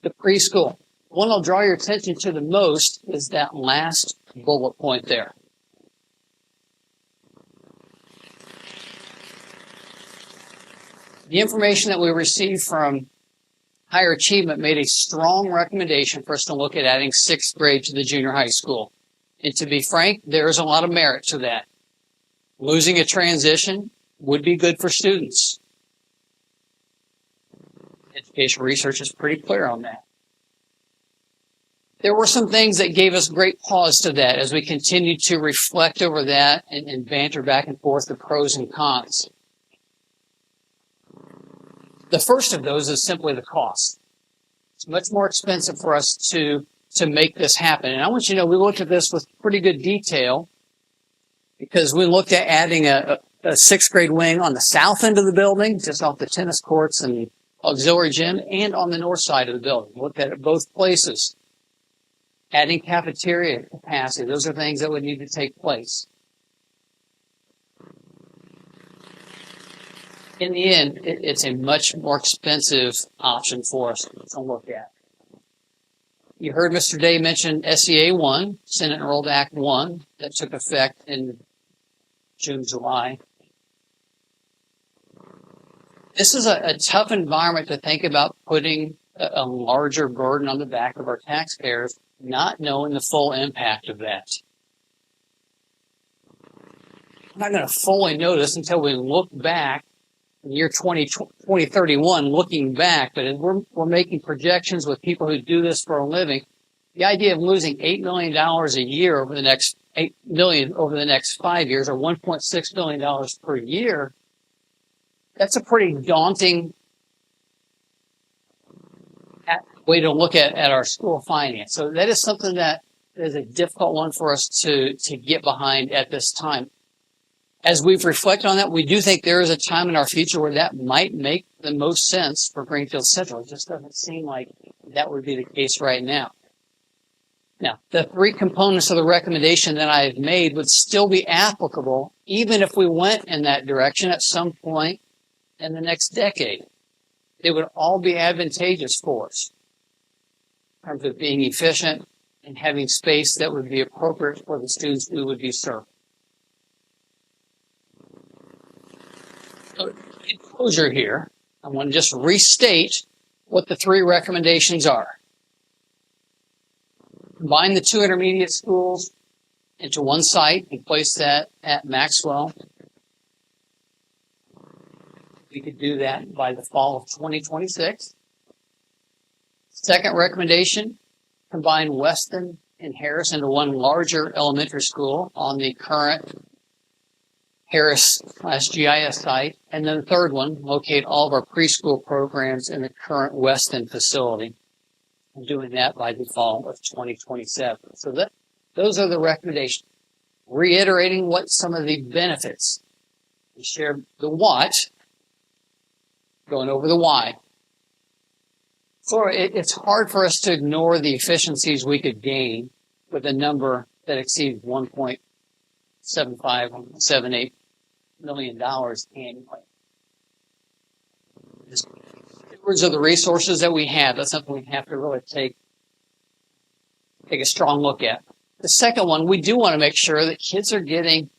preschool. One I'll draw your attention to the most is that last bullet point there. The information that we received from Higher Achievement made a strong recommendation for us to look at adding 6th grade to the junior high school. And to be frank, there is a lot of merit to that. Losing a transition would be good for students. Education research is pretty clear on that. There were some things that gave us great pause to that as we continued to reflect over that and banter back and forth the pros and cons. The first of those is simply the cost. It's much more expensive for us to make this happen. And I want you to know we looked at this with pretty good detail because we looked at adding a 6th grade wing on the south end of the building, just off the tennis courts and auxiliary gym, and on the north side of the building. We looked at it both places. Adding cafeteria capacity, those are things that would need to take place. In the end, it's a much more expensive option for us to look at. You heard Mr. Day mention SEA 1, Senate Enrolled Act 1, that took effect in June, July. This is a tough environment to think about putting a larger burden on the back of our taxpayers, not knowing the full impact of that. I'm not going to fully know this until we look back in year 2031, looking back, but as we're making projections with people who do this for a living, The idea of losing $8 million a year over the next 8 million over the next 5 years, or $1.6 billion per year, that's a pretty daunting way to look at our school finance. So that is something that is a difficult one for us to get behind at this time. As we've reflected on that, we do think there is a time in our future where that might make the most sense for Greenfield Central. It just doesn't seem like that would be the case right now. Now, the three components of the recommendation that I've made would still be applicable even if we went in that direction at some point in the next decade. They would all be advantageous for us in terms of being efficient and having space that would be appropriate for the students we would be serving. So, in closure here, I want to just restate what the three recommendations are. Combine the two intermediate schools into one site and place that at Maxwell. We could do that by the fall of 2026. Second recommendation, combine Weston and Harris into one larger elementary school on the current Harris/GIS site. And then the third one, locate all of our preschool programs in the current Weston facility. I'm doing that by the fall of 2027. So those are the recommendations. Reiterating what some of the benefits. We shared the what, going over the why. So it's hard for us to ignore the efficiencies we could gain with a number that exceeds $1.78 million annually. Stewards of the resources that we have, that's something we have to really take a strong look at. The second one, we do want to make sure that kids are getting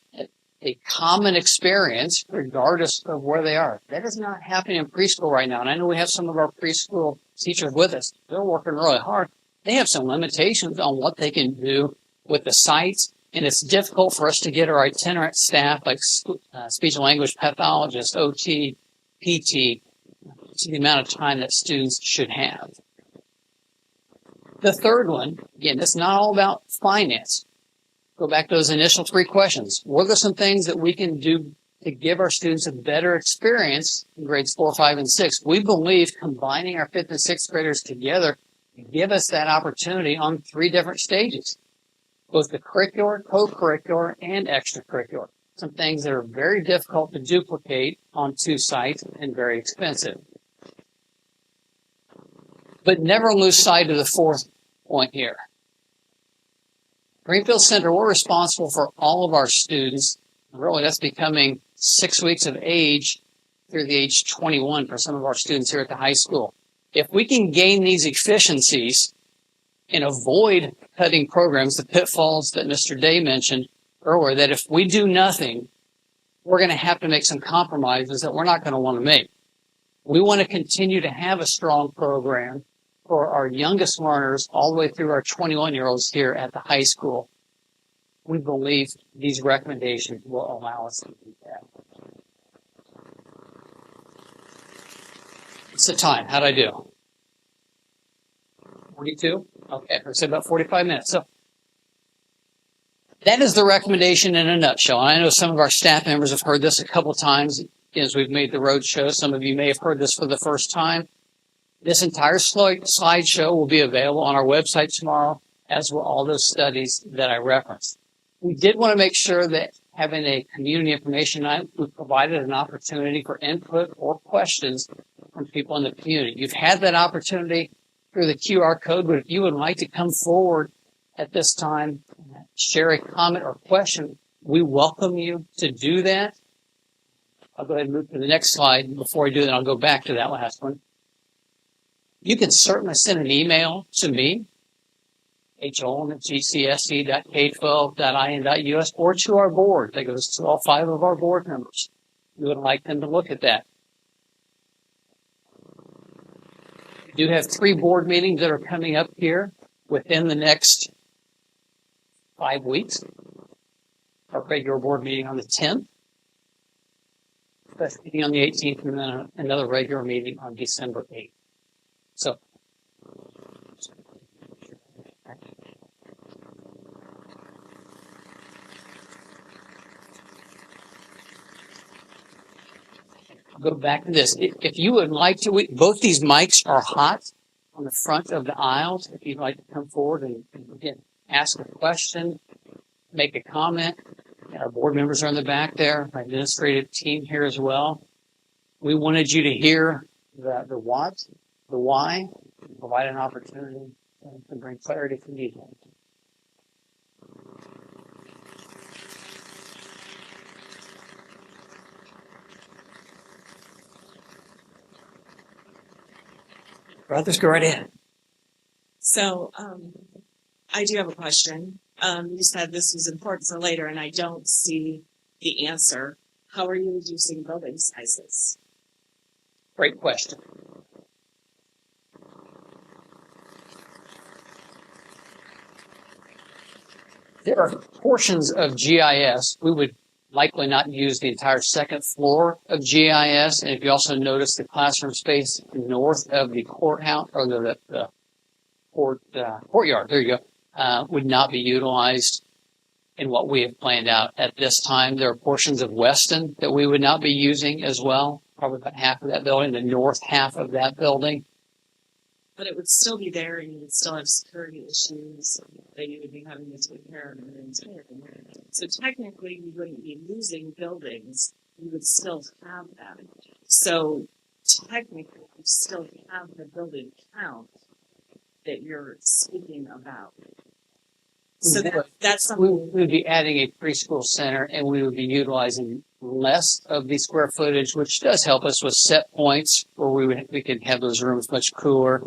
a common experience regardless of where they are. That is not happening in preschool right now. And I know we have some of our preschool teachers with us. They're working really hard. They have some limitations on what they can do with the sites. And it's difficult for us to get our itinerant staff, like speech and language pathologists, OT, PT, to the amount of time that students should have. The third one, again, it's not all about finance. Go back to those initial three questions. What are some things that we can do to give our students a better experience in grades 4, 5, and 6? We believe combining our 5th and 6th graders together give us that opportunity on 3 different stages, both the curricular, co-curricular, and extracurricular. Some things that are very difficult to duplicate on 2 sites and very expensive. But never lose sight of the fourth point here. Greenfield Center, we're responsible for all of our students. Really, that's becoming 6 weeks of age through the age 21 for some of our students here at the high school. If we can gain these efficiencies and avoid cutting programs, the pitfalls that Mr. Day mentioned earlier, that if we do nothing, we're going to have to make some compromises that we're not going to want to make. We want to continue to have a strong program for our youngest learners all the way through our 21-year-olds here at the high school. We believe these recommendations will allow us to do that. What's the time? How'd I do? 42? Okay, I said about 45 minutes. So that is the recommendation in a nutshell. And I know some of our staff members have heard this a couple times as we've made the road show. Some of you may have heard this for the first time. This entire slideshow will be available on our website tomorrow, as will all those studies that I referenced. We did want to make sure that having a community information night, we provided an opportunity for input or questions from people in the community. You've had that opportunity through the QR code, but if you would like to come forward at this time, share a comment or question, we welcome you to do that. I'll go ahead and move to the next slide. Before I do that, I'll go back to that last one. You can certainly send an email to me, holm@gcse.k12.in.us, or to our board. That goes to all 5 of our board members. We would like them to look at that. We do have 3 board meetings that are coming up here within the next 5 weeks. Our regular board meeting on the 10th, special meeting on the 18th, and then another regular meeting on December 8th. So go back to this. If you would like to, both these mics are hot on the front of the aisles. If you'd like to come forward and again, ask a question, make a comment. Our board members are in the back there, our administrative team here as well. We wanted you to hear the what, the why, and provide an opportunity to bring clarity if you need one. Brothers, go right ahead. So, I do have a question. You said this was important for later, and I don't see the answer. How are you reducing building sizes? Great question. There are portions of GIS. We would likely not use the entire second floor of GIS. And if you also notice the classroom space north of the courthouse or the courtyard, there you go, would not be utilized in what we have planned out at this time. There are portions of Weston that we would not be using as well, probably about half of that building, the north half of that building. But it would still be there, and you would still have security issues that you would be having to take care of in the entire. So technically, you wouldn't be losing buildings. You would still have them. So technically, you still have the building count that you're speaking about. So that's We something. would be adding a preschool center, and we would be utilizing less of the square footage, which does help us with set points where we could have those rooms much cooler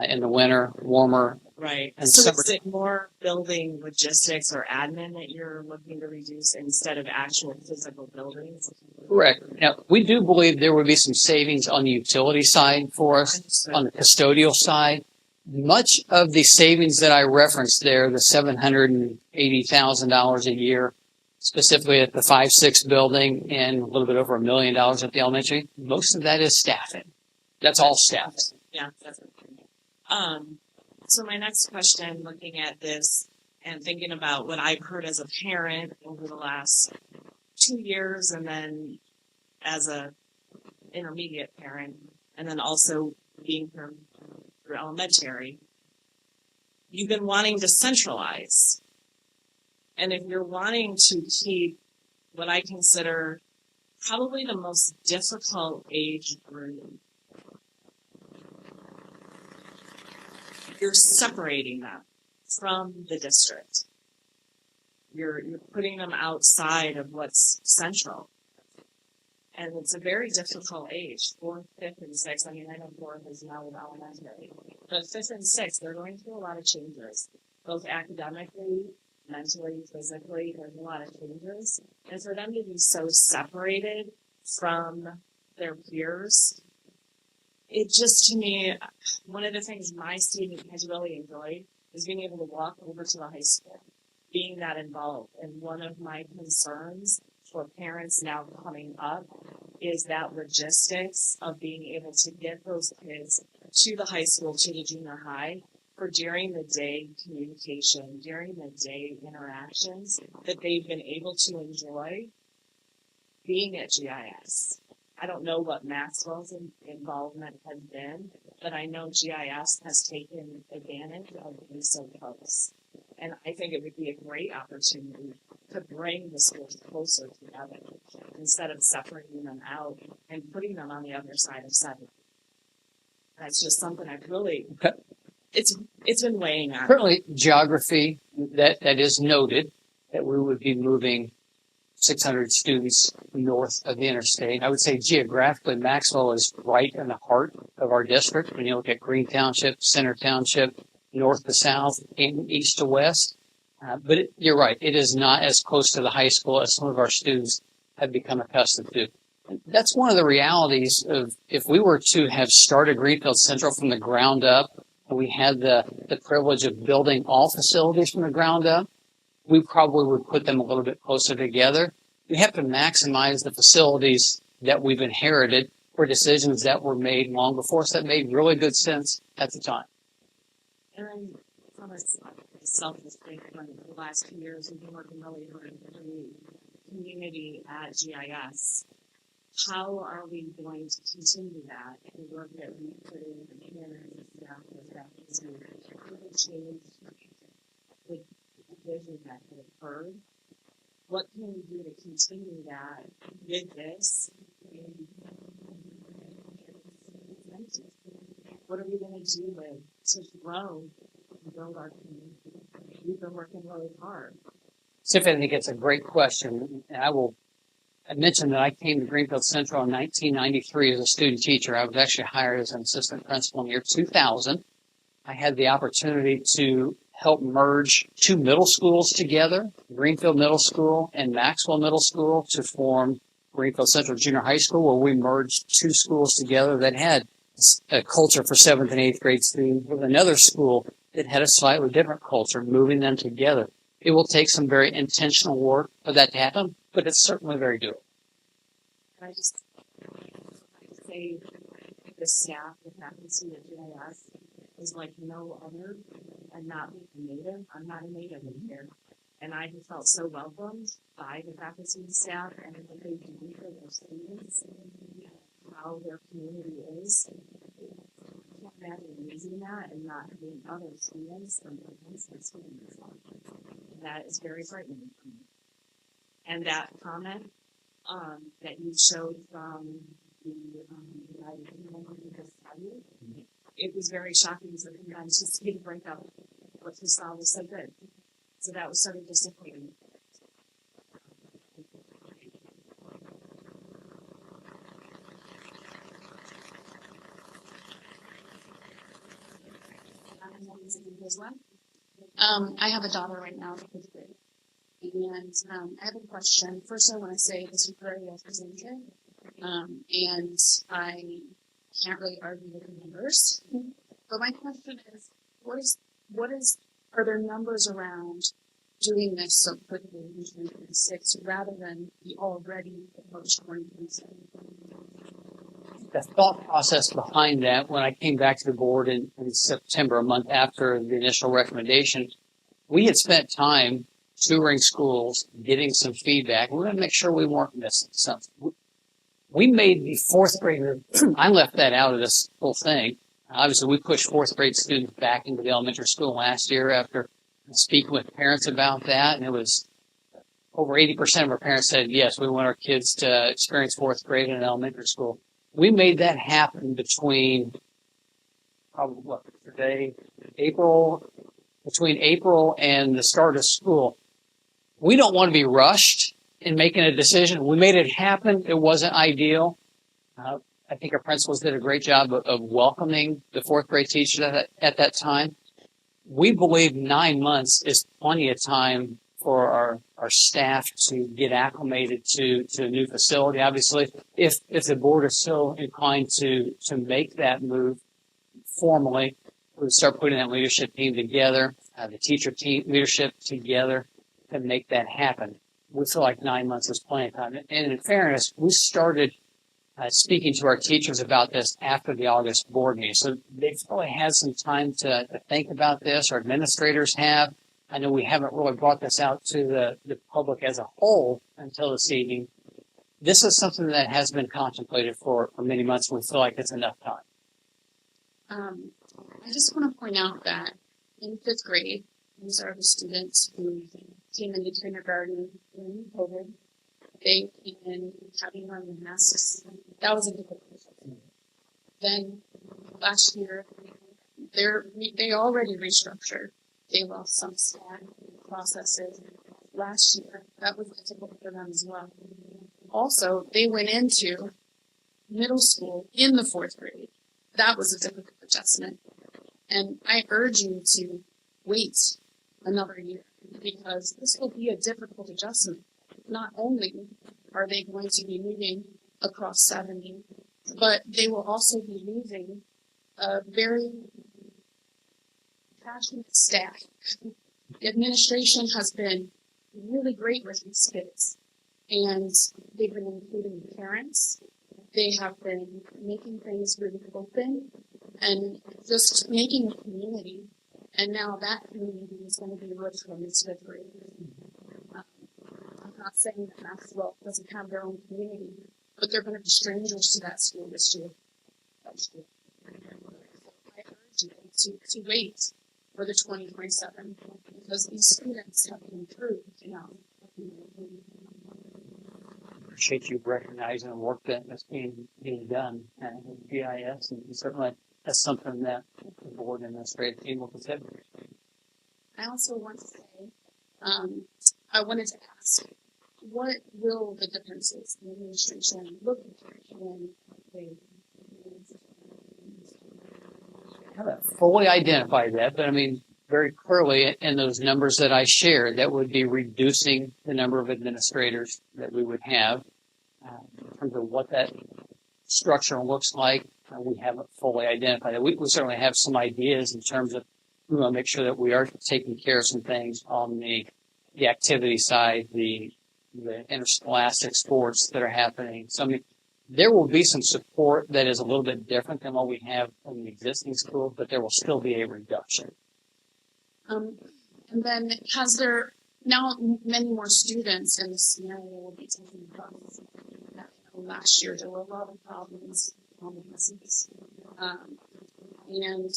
in the winter, warmer. Right. And So summer- is it more building logistics or admin that you're looking to reduce instead of actual physical buildings? Correct. Now, we do believe there would be some savings on the utility side for us, Understood. on the custodial side. Much of the savings that I referenced there, the $780,000 a year, specifically at the 5-6 building and a little bit over $1 million at the elementary, most of that is staffing. That's all staff. Yeah, that's okay. So my next question, looking at this and thinking about what I've heard as a parent over the last 2 years, and then as a intermediate parent, and then also being through elementary, you've been wanting to centralize. And if you're wanting to keep what I consider probably the most difficult age group, you're separating them from the district. You're putting them outside of what's central. And it's a very difficult age, 4th, 5th, and 6th. I mean, I know 4th is now with elementary. But 5th and 6th, they're going through a lot of changes, both academically, mentally, physically. There's a lot of changes. And for them to be so separated from their peers, it just, to me, one of the things my student has really enjoyed is being able to walk over to the high school, being that involved. And one of my concerns for parents now coming up is that logistics of being able to get those kids to the high school, to the junior high, for during the day communication, during the day interactions that they've been able to enjoy being at GIS. I don't know what Maxwell's involvement has been, but I know GIS has taken advantage of being so close. And I think it would be a great opportunity to bring the schools closer together instead of separating them out and putting them on the other side of 7. That's just something I've really, it's been weighing on me. Currently, geography, that is noted, that we would be moving 600 students north of the interstate. I would say geographically, Maxwell is right in the heart of our district. When you look at Green Township, Center Township, north to south, and east to west. But you're right, it is not as close to the high school as some of our students have become accustomed to. That's one of the realities of if we were to have started Greenfield Central from the ground up, and we had the privilege of building all facilities from the ground up, we probably would put them a little bit closer together. We have to maximize the facilities that we've inherited for decisions that were made long before us that made really good sense at the time. And then from a selfish standpoint, for the last 2 years, we've been working really hard to create community at GIS how are we going to continue that, the work that we put in the parents and staff with that is to really change the vision that had occurred? What can we do to continue that with this? What are we going to do to grow and build our community? We've been working really hard. Tiff, I think it's a great question. And I mentioned that I came to Greenfield Central in 1993 as a student teacher. I was actually hired as an assistant principal in the year 2000. I had the opportunity to help merge two middle schools together, Greenfield Middle School and Maxwell Middle School, to form Greenfield Central Junior High School, where we merged two schools together that had a culture for 7th and 8th grade students with another school that had a slightly different culture, moving them together. It will take some very intentional work for that to happen, but it's certainly very doable. I just say the staff, the faculty at GIS is like no other, and not being a native. I'm not a native in here. And I have felt so welcomed by the faculty and staff and what they do for their students, how their community is. I can't imagine losing that and not having other students from the students. That is very frightening for me. And that comment that you showed from the United Kingdom study, it was very shocking for them to see the breakup. What we saw was so good. So that was sort of disappointing. I have a daughter right now in 5th grade, and I have a question. First, I want to say this is very representative, and I can't really argue with the numbers. But my question is, are there numbers around doing this so quickly in 2026 rather than the already approached 2027? The thought process behind that, when I came back to the board in September, a month after the initial recommendation, we had spent time touring schools, getting some feedback. We wanted to make sure we weren't missing something. We made the 4th grader, I left that out of this whole thing. Obviously, we pushed 4th grade students back into the elementary school last year after speaking with parents about that, and it was over 80% of our parents said, yes, we want our kids to experience 4th grade in an elementary school. We made that happen between probably between April and the start of school. We don't want to be rushed in making a decision. We made it happen. It wasn't ideal. I think our principals did a great job of welcoming the 4th grade teachers at that time. We believe 9 months is plenty of time for our staff to get acclimated to a new facility. Obviously, if the board is still inclined to make that move formally, we start putting that leadership team together, the teacher team leadership together to make that happen. We feel like 9 months is plenty of time. And in fairness, we started speaking to our teachers about this after the August board meeting. So they've probably had some time to think about this. Our administrators have. I know we haven't really brought this out to the public as a whole until this evening. This is something that has been contemplated for many months. We feel like it's enough time. I just want to point out that in 5th grade, these are the students who came into kindergarten during COVID. They came in having on masks. That was a difficult process. Then last year, they already restructured. They lost some staff processes last year. That was difficult for them as well. Also, they went into middle school in the 4th grade. That was a difficult adjustment. And I urge you to wait another year because this will be a difficult adjustment. Not only are they going to be moving across 70, but they will also be losing a very passionate staff. The administration has been really great with these kids, and they've been including parents. They have been making things really open and just making a community. And now that community is going to be rich from its 5th grade. I'm not saying that Maxwell doesn't have their own community, but they're going to be strangers to that school this year. I urge you to wait for the 2027 because these students have improved now. Appreciate you recognizing the work that's being done at GIS, and certainly that's something that the board and administrative team will consider. I also want to say, I wanted to ask, what will the differences in administration look like when they? I haven't fully identified that, but I mean, very clearly in those numbers that I shared, that would be reducing the number of administrators that we would have. In terms of what that structure looks like, we haven't fully identified it. We certainly have some ideas in terms of we want to make sure that we are taking care of some things on the activity side, the interscholastic sports that are happening. So I mean, there will be some support that is a little bit different than what we have in the existing school, but there will still be a reduction. And then has there now many more students in the scenario will be taking classes? Last year there were a lot of problems on the buses. And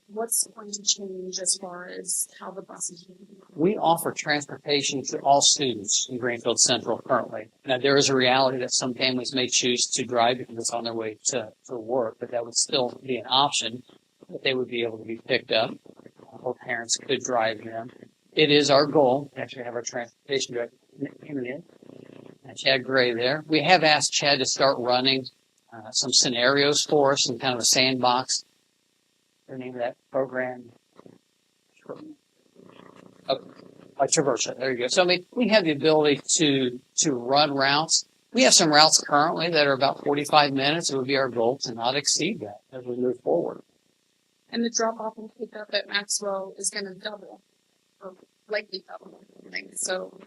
what's going to change as far as how the buses are? We offer transportation to all students in Greenfield Central currently. Now, there is a reality that some families may choose to drive because it's on their way to work, but that would still be an option that they would be able to be picked up, or parents could drive them. It is our goal to actually have our transportation director in. Chad Gray there. We have asked Chad to start running some scenarios for us in kind of a sandbox. The name of that program? By Traversa. There you go. So I mean, we have the ability to run routes. We have some routes currently that are about 45 minutes. It would be our goal to not exceed that as we move forward. And the drop off and pick up at Maxwell is going to double, or likely double. Right? So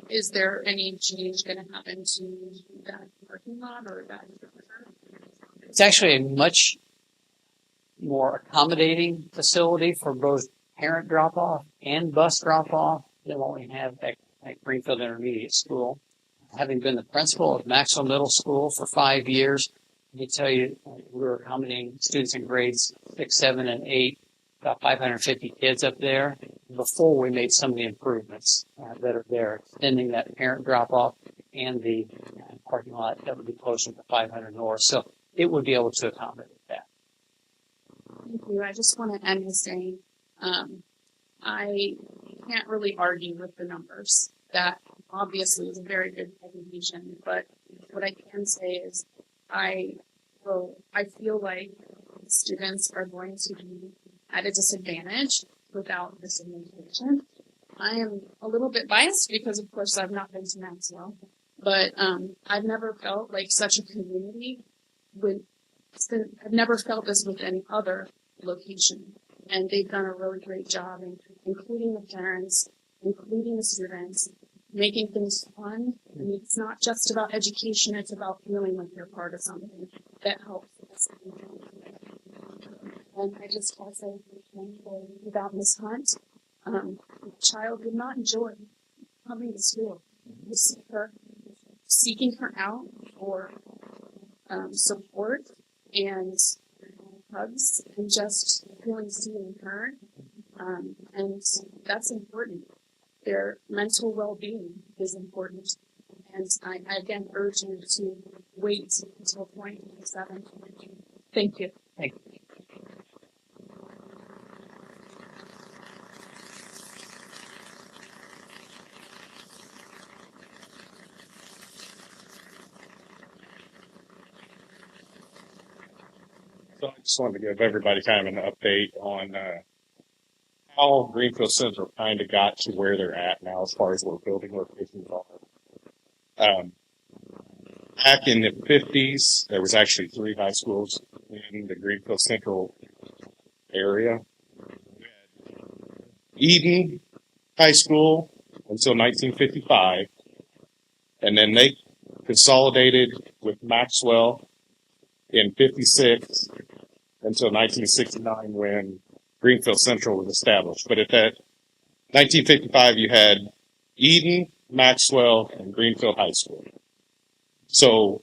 is there any change going to happen to that parking lot or that? It's actually a much more accommodating facility for both parent drop-off and bus drop-off than what we have at Greenfield Intermediate School. Having been the principal of Maxwell Middle School for 5 years, I can tell you we're accommodating students in grades 6, 7, and 8, about 550 kids up there, before we made some of the improvements that are there, extending that parent drop-off and the parking lot that would be closer to 500 North. So it would be able to accommodate that. Thank you. I just want to end with saying I can't really argue with the numbers. That obviously is a very good presentation, but what I can say is I feel like students are going to be at a disadvantage without this administration. I am a little bit biased because, of course, I've not been to Maxwell, but I've never felt like such a community I've never felt this with any other location, and they've done a really great job in including the parents, including the students, making things fun. I mean, it's not just about education, it's about feeling like you're part of something that helps us. And I just want to say, without Miss Hunt, the child would not enjoy coming to school. You see her seeking her out for support and hugs and just feeling seen and heard. And that's important. Their mental well-being is important. And I again urge you to wait until 2027. Thank you. Thank you. So I just wanted to give everybody kind of an update on how Greenfield Central kind of got to where they're at now as far as where building locations are. Back in the 50s, there was actually 3 high schools in the Greenfield Central area. Eden High School until 1955, and then they consolidated with Maxwell in 56 until 1969 when Greenfield Central was established. But at that 1955, you had Eden, Maxwell, and Greenfield High School. So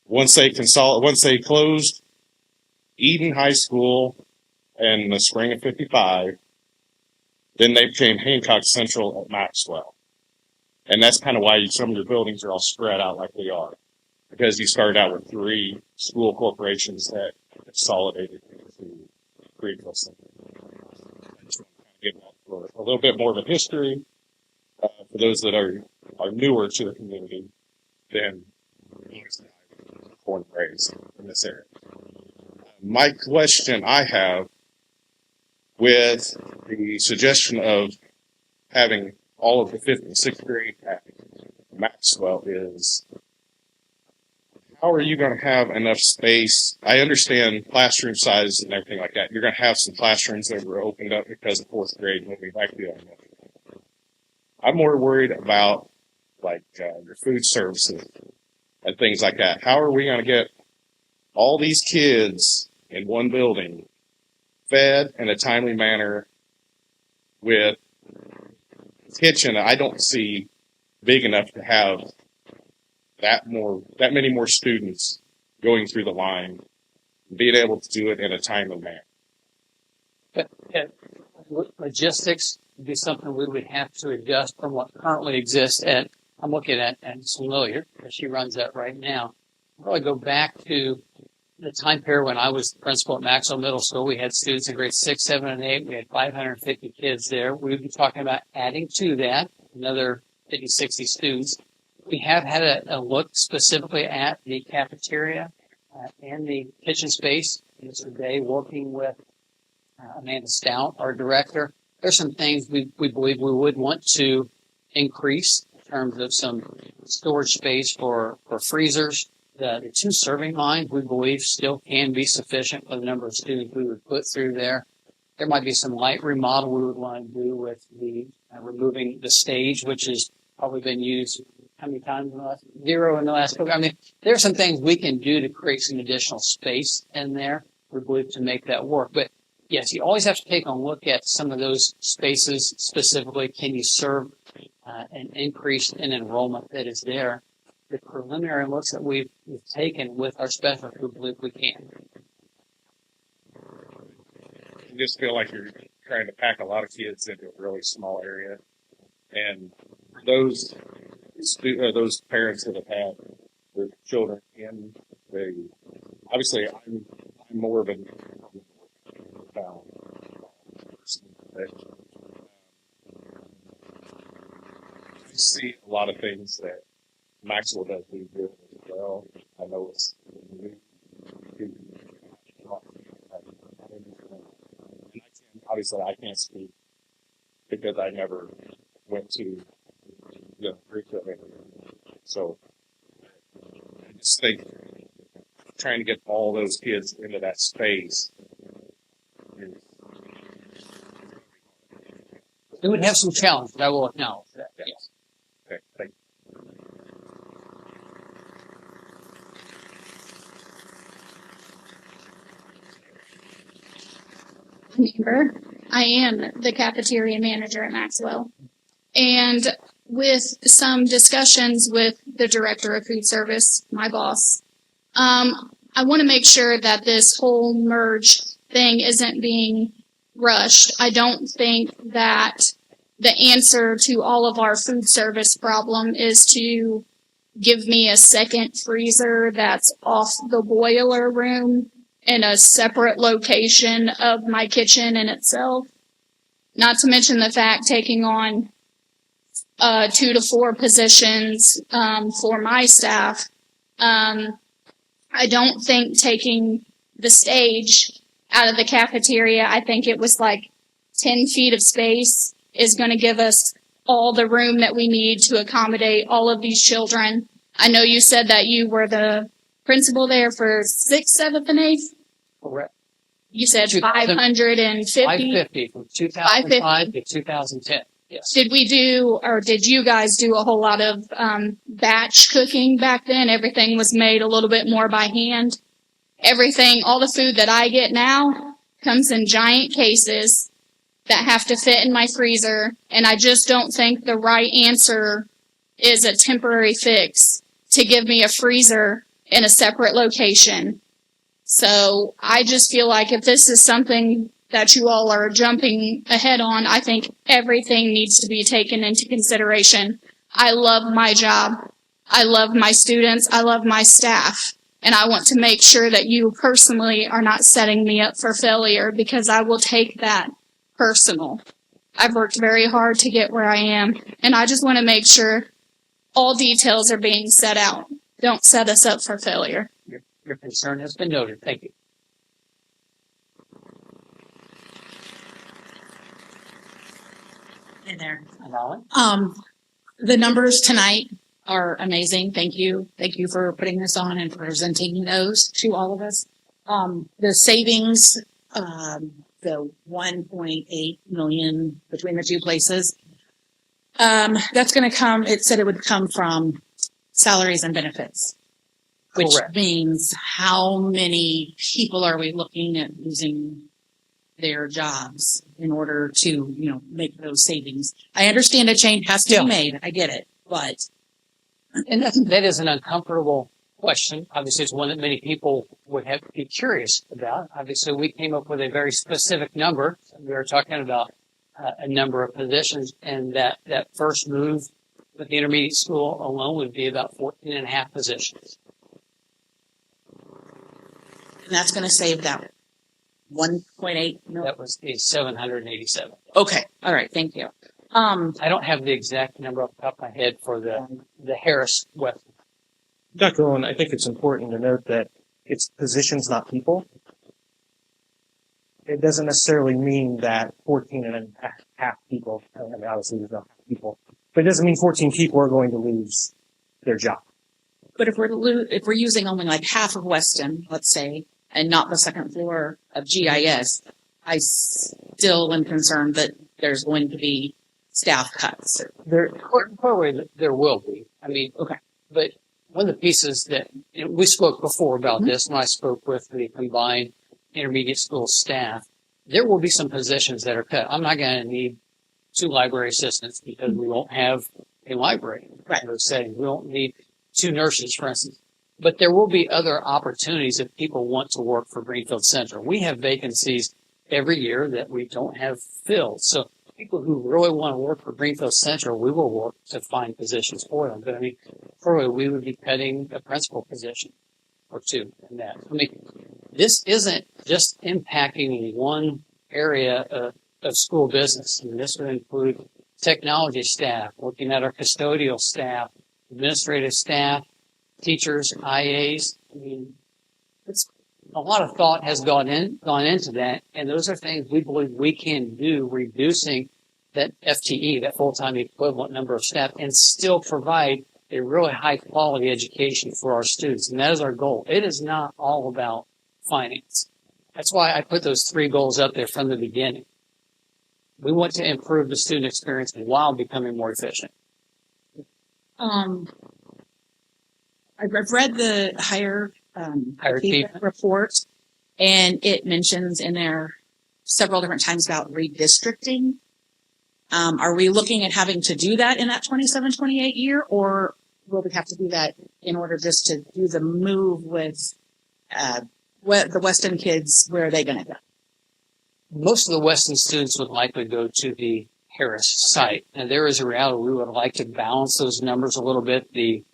once they closed Eden High School in the spring of '55, then they became Hancock Central at Maxwell. And that's kind of why some of your buildings are all spread out like they are, because you started out with 3 school corporations that consolidated into Greenfield Central. I just want to kind of give that for a little bit more of a history for those that are newer to the community than obviously I was born and raised in this area. My question I have with the suggestion of having all of the 5th and 6th grade at Maxwell is, how are you going to have enough space? I understand classroom sizes and everything like that. You're going to have some classrooms that were opened up because of 4th grade when we like to do it. I'm more worried about like your food services and things like that. How are we going to get all these kids in one building fed in a timely manner with a kitchen I don't see big enough to have that many more students going through the line, being able to do it in a timely manner? Logistics would be something we would have to adjust from what currently exists at, I'm looking at Familiar, because she runs that right now. I'll probably go back to the time period when I was the principal at Maxwell Middle School. We had students in grades 6, 7, and 8. We had 550 kids there. We would be talking about adding to that another 50, 60 students. We have had a look specifically at the cafeteria and the kitchen space yesterday, working with Amanda Stout, our director. There's some things we believe we would want to increase in terms of some storage space for freezers. The 2 serving lines, we believe, still can be sufficient for the number of students we would put through there. There might be some light remodel we would want to do with the removing the stage, which has probably been used how many times in the last 0 in the last book. I mean, there are some things we can do to create some additional space in there, we believe, to make that work. But yes, you always have to take a look at some of those spaces specifically. Can you serve an increase in enrollment that is there? The preliminary looks that we've taken with our specialists, we believe we can. I just feel like you're trying to pack a lot of kids into a really small area, and those parents that have had their children in the, obviously I'm more of a person, but I see a lot of things that Maxwell does do good as well. I know it's obviously I can't speak because I never went to the Greenfield area. So I just think trying to get all those kids into that space is, We would have some challenges, I will acknowledge that, yes. okay, thank you. Member. I am the cafeteria manager at Maxwell. And with some discussions with the director of food service, my boss, I want to make sure that this whole merge thing isn't being rushed. I don't think that the answer to all of our food service problem is to give me a second freezer that's off the boiler room in a separate location of my kitchen in itself. Not to mention the fact taking on 2 to 4 positions for my staff. I don't think taking the stage out of the cafeteria, I think it was like 10 feet of space, is going to give us all the room that we need to accommodate all of these children. I know you said that you were the principal there for 6th, 7th, and 8th. Correct. You said 550? 550 from 2005 to 2010. Yes. Did we do, or did you guys do a whole lot of batch cooking back then? Everything was made a little bit more by hand. Everything, all the food that I get now comes in giant cases that have to fit in my freezer, and I just don't think the right answer is a temporary fix to give me a freezer in a separate location. So I just feel like if this is something that you all are jumping ahead on, I think everything needs to be taken into consideration. I love my job. I love my students. I love my staff. And I want to make sure that you personally are not setting me up for failure, because I will take that personal. I've worked very hard to get where I am, and I just want to make sure all details are being set out. Don't set us up for failure. Your concern has been noted. Thank you. Hey there. Molly? The numbers tonight are amazing. Thank you. Thank you for putting this on and presenting those to all of us. The savings, the 1.8 million between the two places, that's going to come, it said it would come from salaries and benefits, which Correct. means how many people are we looking at losing their jobs in order to, make those savings? I understand a change has to be made. I get it, but And that is an uncomfortable question. Obviously, it's one that many people would have to be curious about. Obviously, we came up with a very specific number. We were talking about a number of positions, and that first move with the intermediate school alone would be about 14 and a half positions. and that's going to save that 1.8 million. That was the 787. Okay. All right. Thank you. I don't have the exact number off the top of my head for the Harris West. Dr. Owen, I think it's important to note that it's positions, not people. It doesn't necessarily mean that 14 and a half people, I mean, obviously there's not people, but it doesn't mean 14 people are going to lose their job. But if we're using only like half of Weston, let's say, and not the second floor of GIS, I still am concerned that there's going to be staff cuts. Clearly, there will be. I mean, Okay. but one of the pieces that we spoke before about this, when I spoke with the combined intermediate school staff, there will be some positions that are cut. I'm not going to need 2 library assistants because we won't have a library Right. in those settings. We won't need 2 nurses, for instance. But there will be other opportunities if people want to work for Greenfield Central. We have vacancies every year that we don't have filled. So people who really want to work for Greenfield Central, we will work to find positions for them. But I mean, clearly we would be cutting a principal position or 2 in that. I mean, this isn't just impacting one area of school business. I mean, this would include technology staff, looking at our custodial staff, administrative staff, teachers, IAs. I mean, it's a lot of thought has gone into that, and those are things we believe we can do, reducing that FTE, that full-time equivalent number of staff, and still provide a really high-quality education for our students. And that is our goal. It is not all about finance. That's why I put those 3 goals up there from the beginning. We want to improve the student experience while becoming more efficient. I've read the higher Achievement report, and it mentions in there several different times about redistricting. Are we looking at having to do that in that 27-28 year, or will we have to do that in order just to do the move with the Weston kids? Where are they going to go? Most of the Weston students would likely go to the Harris site. And there is a reality. We would like to balance those numbers a little bit. The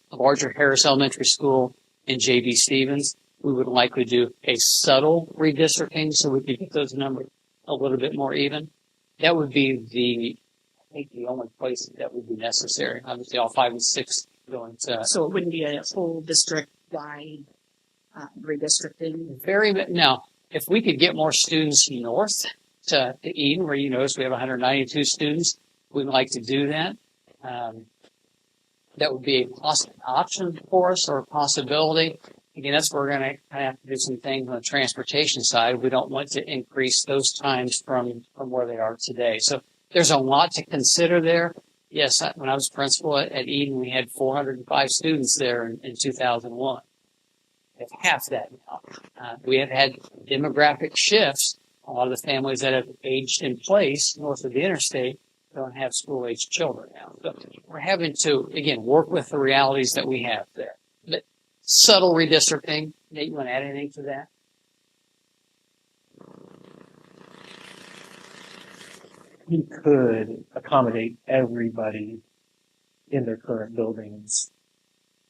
larger Harris Elementary School and J.B. Stevens, we would likely do a subtle redistricting so we could get those numbers a little bit more even. That would be the only place that would be necessary. Obviously, all 5 and 6 going to. So it wouldn't be a full district-wide redistricting? Now, if we could get more students north to Eden, where you notice we have 192 students, we'd like to do that. That would be an option for us, or a possibility. Again, that's where we're going to kind of have to do some things on the transportation side. We don't want to increase those times from where they are today. So there's a lot to consider there. Yes, when I was principal at Eden, we had 405 students there in 2001. We have half that now. We have had demographic shifts. A lot of the families that have aged in place north of the interstate don't have school-age children now. So we're having to, again, work with the realities that we have there. But subtle redistricting. Nate, you want to add anything to that? You could accommodate everybody in their current buildings.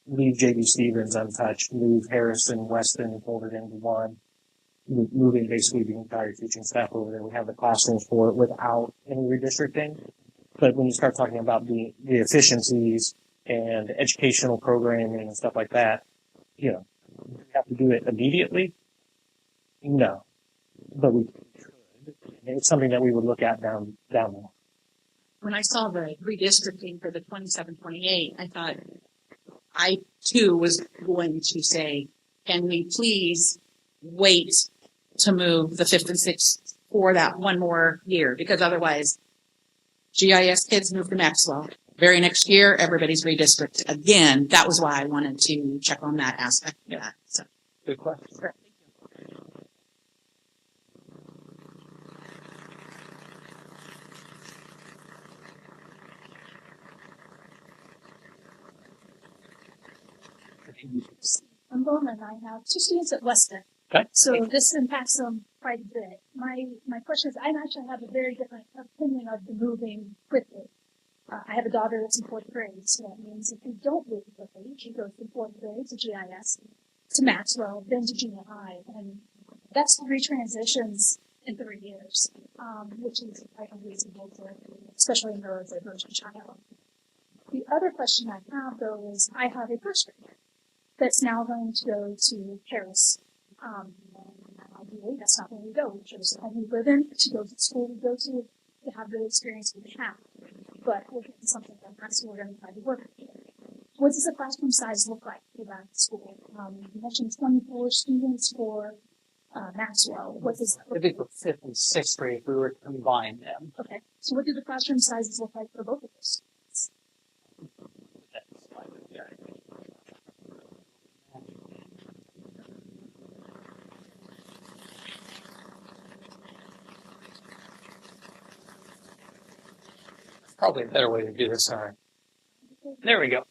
Leave J.B. Stevens untouched, move Harrison, Weston, and fold it into one. Moving basically the entire teaching staff over there. We have the classrooms for it without any redistricting. But when you start talking about the efficiencies and educational programming and stuff like that, you know, do we have to do it immediately? No. But we could. It's something that we would look at down the line. When I saw the redistricting for the 27-28, I thought I too was going to say, can we please wait to move the 5th and 6th for that one more year? Because otherwise, GIS kids move to Maxwell. Very next year, everybody's redistricted again. That was why I wanted to check on that aspect of that. So, Good question. correct. I'm Bowman. I have 2 students at Weston. Okay. So this impacts them quite a bit. My question is, I actually have a very different opinion of the moving quickly. I have a daughter that's in 4th grade, so that means if we don't move quickly, she goes from 4th grade to GIS, to Maxwell, then to junior high, and that's 3 transitions in 3 years, which is quite unreasonable for, especially a neurodivergent child. The other question I have, though, is I have a 1st grader that's now going to go to Paris. Ideally, that's not where we go. We chose the home we live in, to go to the school we go to have the experience we have. But we're getting something like that, so we're going to try to work with it. What does the classroom size look like for that school? You mentioned 24 students for Maxwell. What does that I look think like? for 5th and 6th grade, if we were to combine them. Okay, so what do the classroom sizes look like for both of those? Probably a better way to do this. All right. There we go.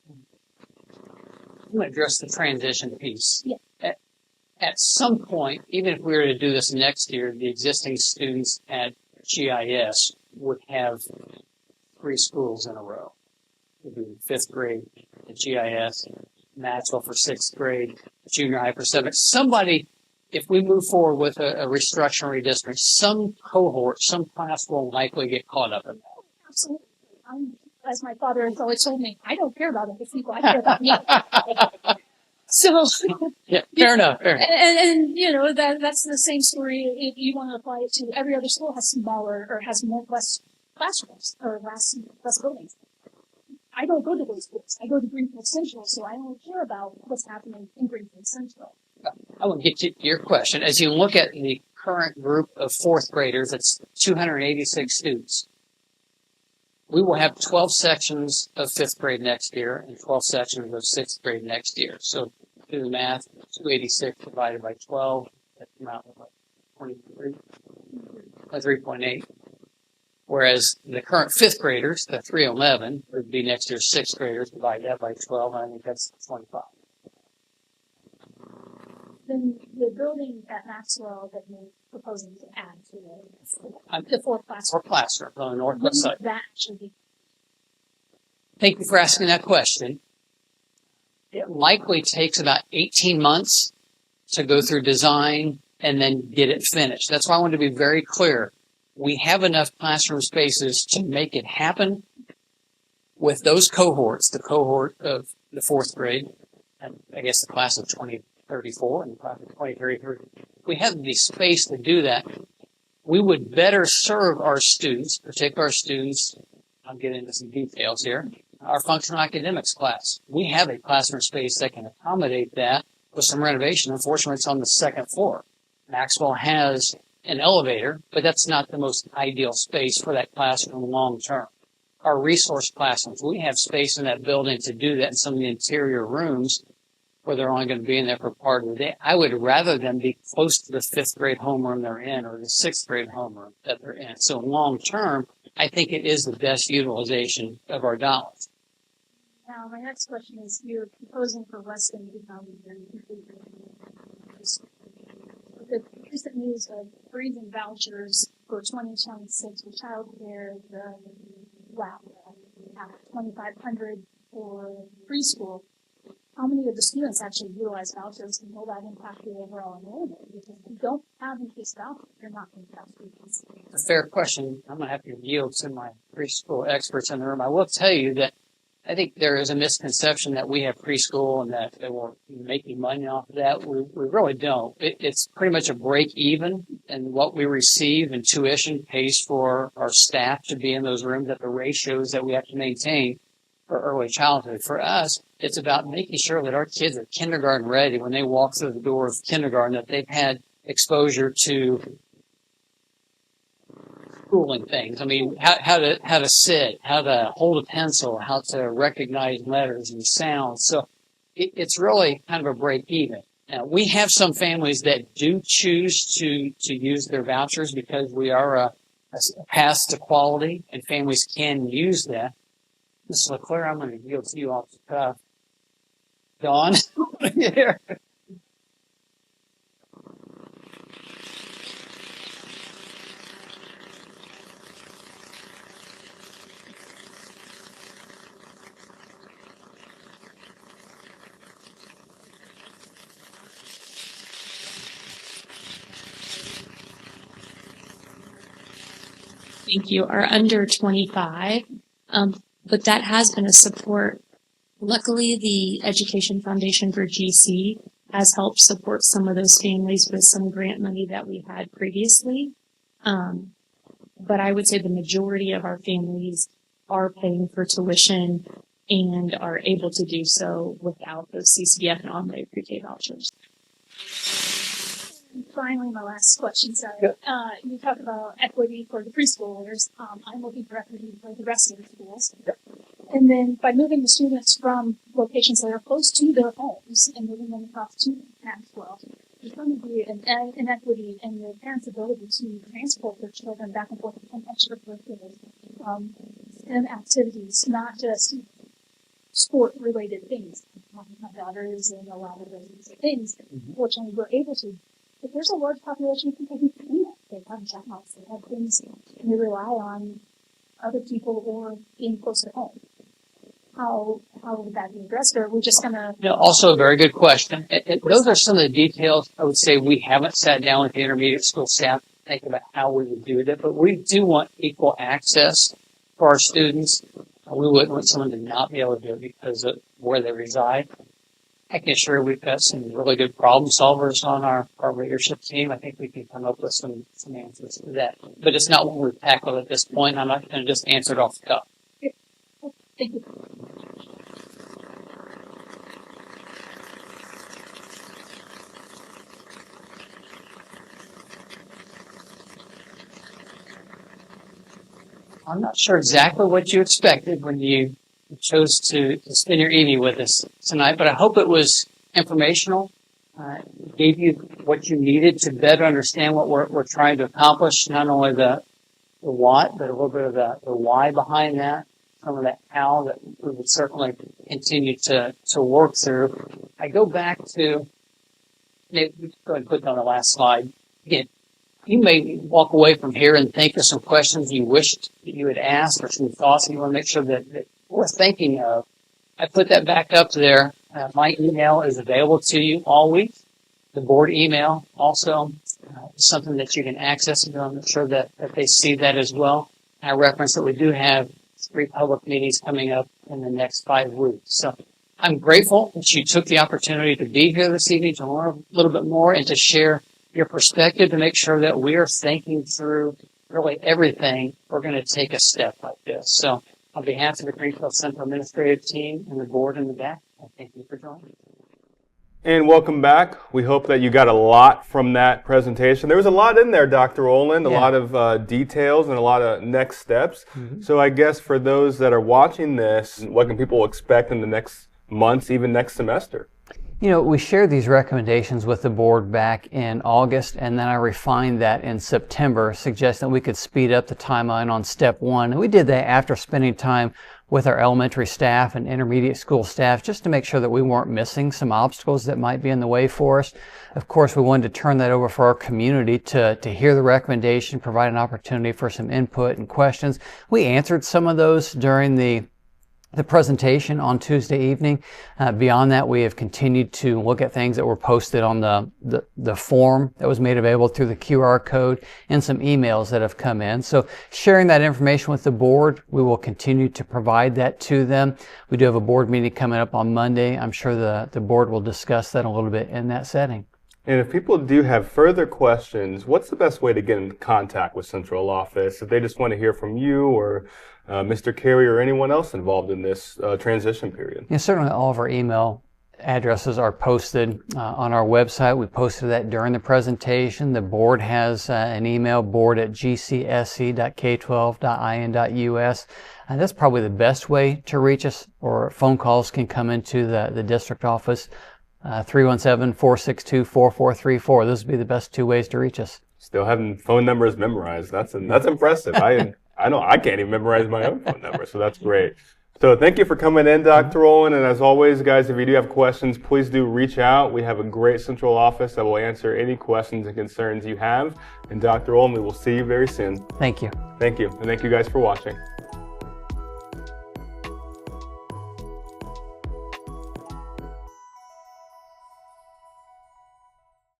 I'm going to address the transition piece. Yeah. At some point, even if we were to do this next year, the existing students at GIS would have 3 schools in a row. It would be 5th grade at GIS, Maxwell for 6th grade, junior high for 7th. Somebody, if we move forward with a restructuring redistrict, some cohort, some class will likely get caught up in that. Absolutely. As my father has always told me, I don't care about other people, I care about me. So, Yeah, fair enough. Fair enough. and you know, that's the same story if you want to apply it to every other school has smaller or has less classrooms or less buildings. I don't go to those schools. I go to Greenfield Central, so I don't care about what's happening in Greenfield Central. I want to get to your question. As you look at the current group of 4th graders, that's 286 students. We will have 12 sections of 5th grade next year and 12 sections of 6th grade next year. So do the math, 286 divided by 12, that's about 23, 3.8. Whereas the current 5th graders, the 311, would be next year's 6th graders, divide that by 12, and I think that's 25. Then the building at Maxwell that you're proposing to add to the 4th classroom. Or classroom on the northwest side. That should be. Thank you for asking that question. It likely takes about 18 months to go through design and then get it finished. That's why I want to be very clear. We have enough classroom spaces to make it happen with those cohorts, the cohort of the 4th grade, and I guess the class of 2034 and the class of 2033. If we have the space to do that, we would better serve our students, particularly our students, I'll get into some details here, our functional academics class. We have a classroom space that can accommodate that with some renovation. Unfortunately, it's on the 2nd floor. Maxwell has an elevator, but that's not the most ideal space for that classroom long term. Our resource classrooms, we have space in that building to do that in some of the interior rooms, where they're only going to be in there for part of the day. I would rather them be close to the fifth grade homeroom they're in or the sixth grade homeroom that they're in. So long term, I think it is the best utilization of our dollars. Now, my next question is, you're proposing for less than 2,000 the recent news of freezing vouchers for 2026 for childcare, the WAP, 2,500 for preschool. How many of the students actually utilize vouchers, and will that impact the overall enrollment? Because if you don't have increased vouchers, you're not going to have students. A fair question. I'm going to have to yield to my preschool experts in the room. I will tell you that I think there is a misconception that we have preschool and that we're making money off of that. We really don't. It's pretty much a break even, and what we receive in tuition pays for our staff to be in those rooms at the ratios that we have to maintain for early childhood. For us, it's about making sure that our kids are kindergarten ready when they walk through the door of kindergarten, that they've had exposure to schooling things. I mean, how to sit, how to hold a pencil, how to recognize letters and sounds. So it's really kind of a break even. Now, we have some families that do choose to use their vouchers because we are a path to quality, and families can use that. Ms. LeClaire, I'm going to yield to you off the cuff. Dawn? Here. Thank you, are under 25, but that has been a support. Luckily, the Education Foundation for GC has helped support some of those families with some grant money that we had previously. But I would say the majority of our families are paying for tuition and are able to do so without those CCDF and on-day pre-K vouchers. Finally, my last question, sorry. You talked about equity for the preschoolers. I'm looking for equity for the rest of the schools. Yep. And then by moving the students from locations that are close to their homes and moving them across to Maxwell, there's going to be an inequity in the parents' ability to transport their children back and forth from extracurricular STEM activities, not just sport-related things. My daughter is in a lot of those things. Fortunately, we're able to. But there's a large population of people who can't. They have jobs, they have things, and they rely on other people or being close to home. How would that be addressed? Or are we just going to... Also a very good question. Those are some of the details I would say we haven't sat down with the intermediate school staff to think about how we would do that, but we do want equal access for our students. We wouldn't want someone to not be able to do it because of where they reside. I can assure you we've got some really good problem solvers on our leadership team. I think we can come up with some answers to that. But it's not what we've tackled at this point. I'm not going to just answer it off the cuff. Thank you. I'm not sure exactly what you expected when you chose to spend your evening with us tonight, but I hope it was informational. Gave you what you needed to better understand what we're trying to accomplish, not only the what, but a little bit of the why behind that, some of that how that we would certainly continue to work through. I go back to, maybe go ahead and put on the last slide. Again, you may walk away from here and think of some questions you wished that you had asked or some thoughts and you want to make sure that we're thinking of. I put that back up there. My email is available to you all week. The board email also is something that you can access, and I'll make sure that they see that as well. I reference that we do have 3 public meetings coming up in the next 5 weeks. So I'm grateful that you took the opportunity to be here this evening to learn a little bit more and to share your perspective to make sure that we are thinking through really everything. We're going to take a step like this. So on behalf of the Greenfield Central Administrative Team and the board in the back, I thank you for joining. And welcome back. We hope that you got a lot from that presentation. There was a lot in there, Dr. Oland, a lot of details and a lot of next steps. So I guess for those that are watching this, what can people expect in the next months, even next semester? You know, we shared these recommendations with the board back in August, and then I refined that in September, suggesting that we could speed up the timeline on step 1. And we did that after spending time with our elementary staff and intermediate school staff, just to make sure that we weren't missing some obstacles that might be in the way for us. Of course, we wanted to turn that over for our community to hear the recommendation, provide an opportunity for some input and questions. We answered some of those during the presentation on Tuesday evening. Beyond that, we have continued to look at things that were posted on the form that was made available through the QR code and some emails that have come in. So sharing that information with the board, we will continue to provide that to them. We do have a board meeting coming up on Monday. I'm sure the board will discuss that a little bit in that setting. And if people do have further questions, what's the best way to get in contact with central office? If they just want to hear from you or Mr. Carey or anyone else involved in this transition period? Yeah, certainly all of our email addresses are posted on our website. We posted that during the presentation. The board has an email, board@gcsc.k12.in.us. That's probably the best way to reach us, or phone calls can come into the district office, 317-462-4434. Those would be the best 2 ways to reach us. Still having phone numbers memorized. That's impressive. I know I can't even memorize my own phone number, so that's great. So thank you for coming in, Dr. Olin. And as always, guys, if you do have questions, please do reach out. We have a great central office that will answer any questions and concerns you have. And Dr. Olin, we will see you very soon. Thank you. Thank you. And thank you guys for watching.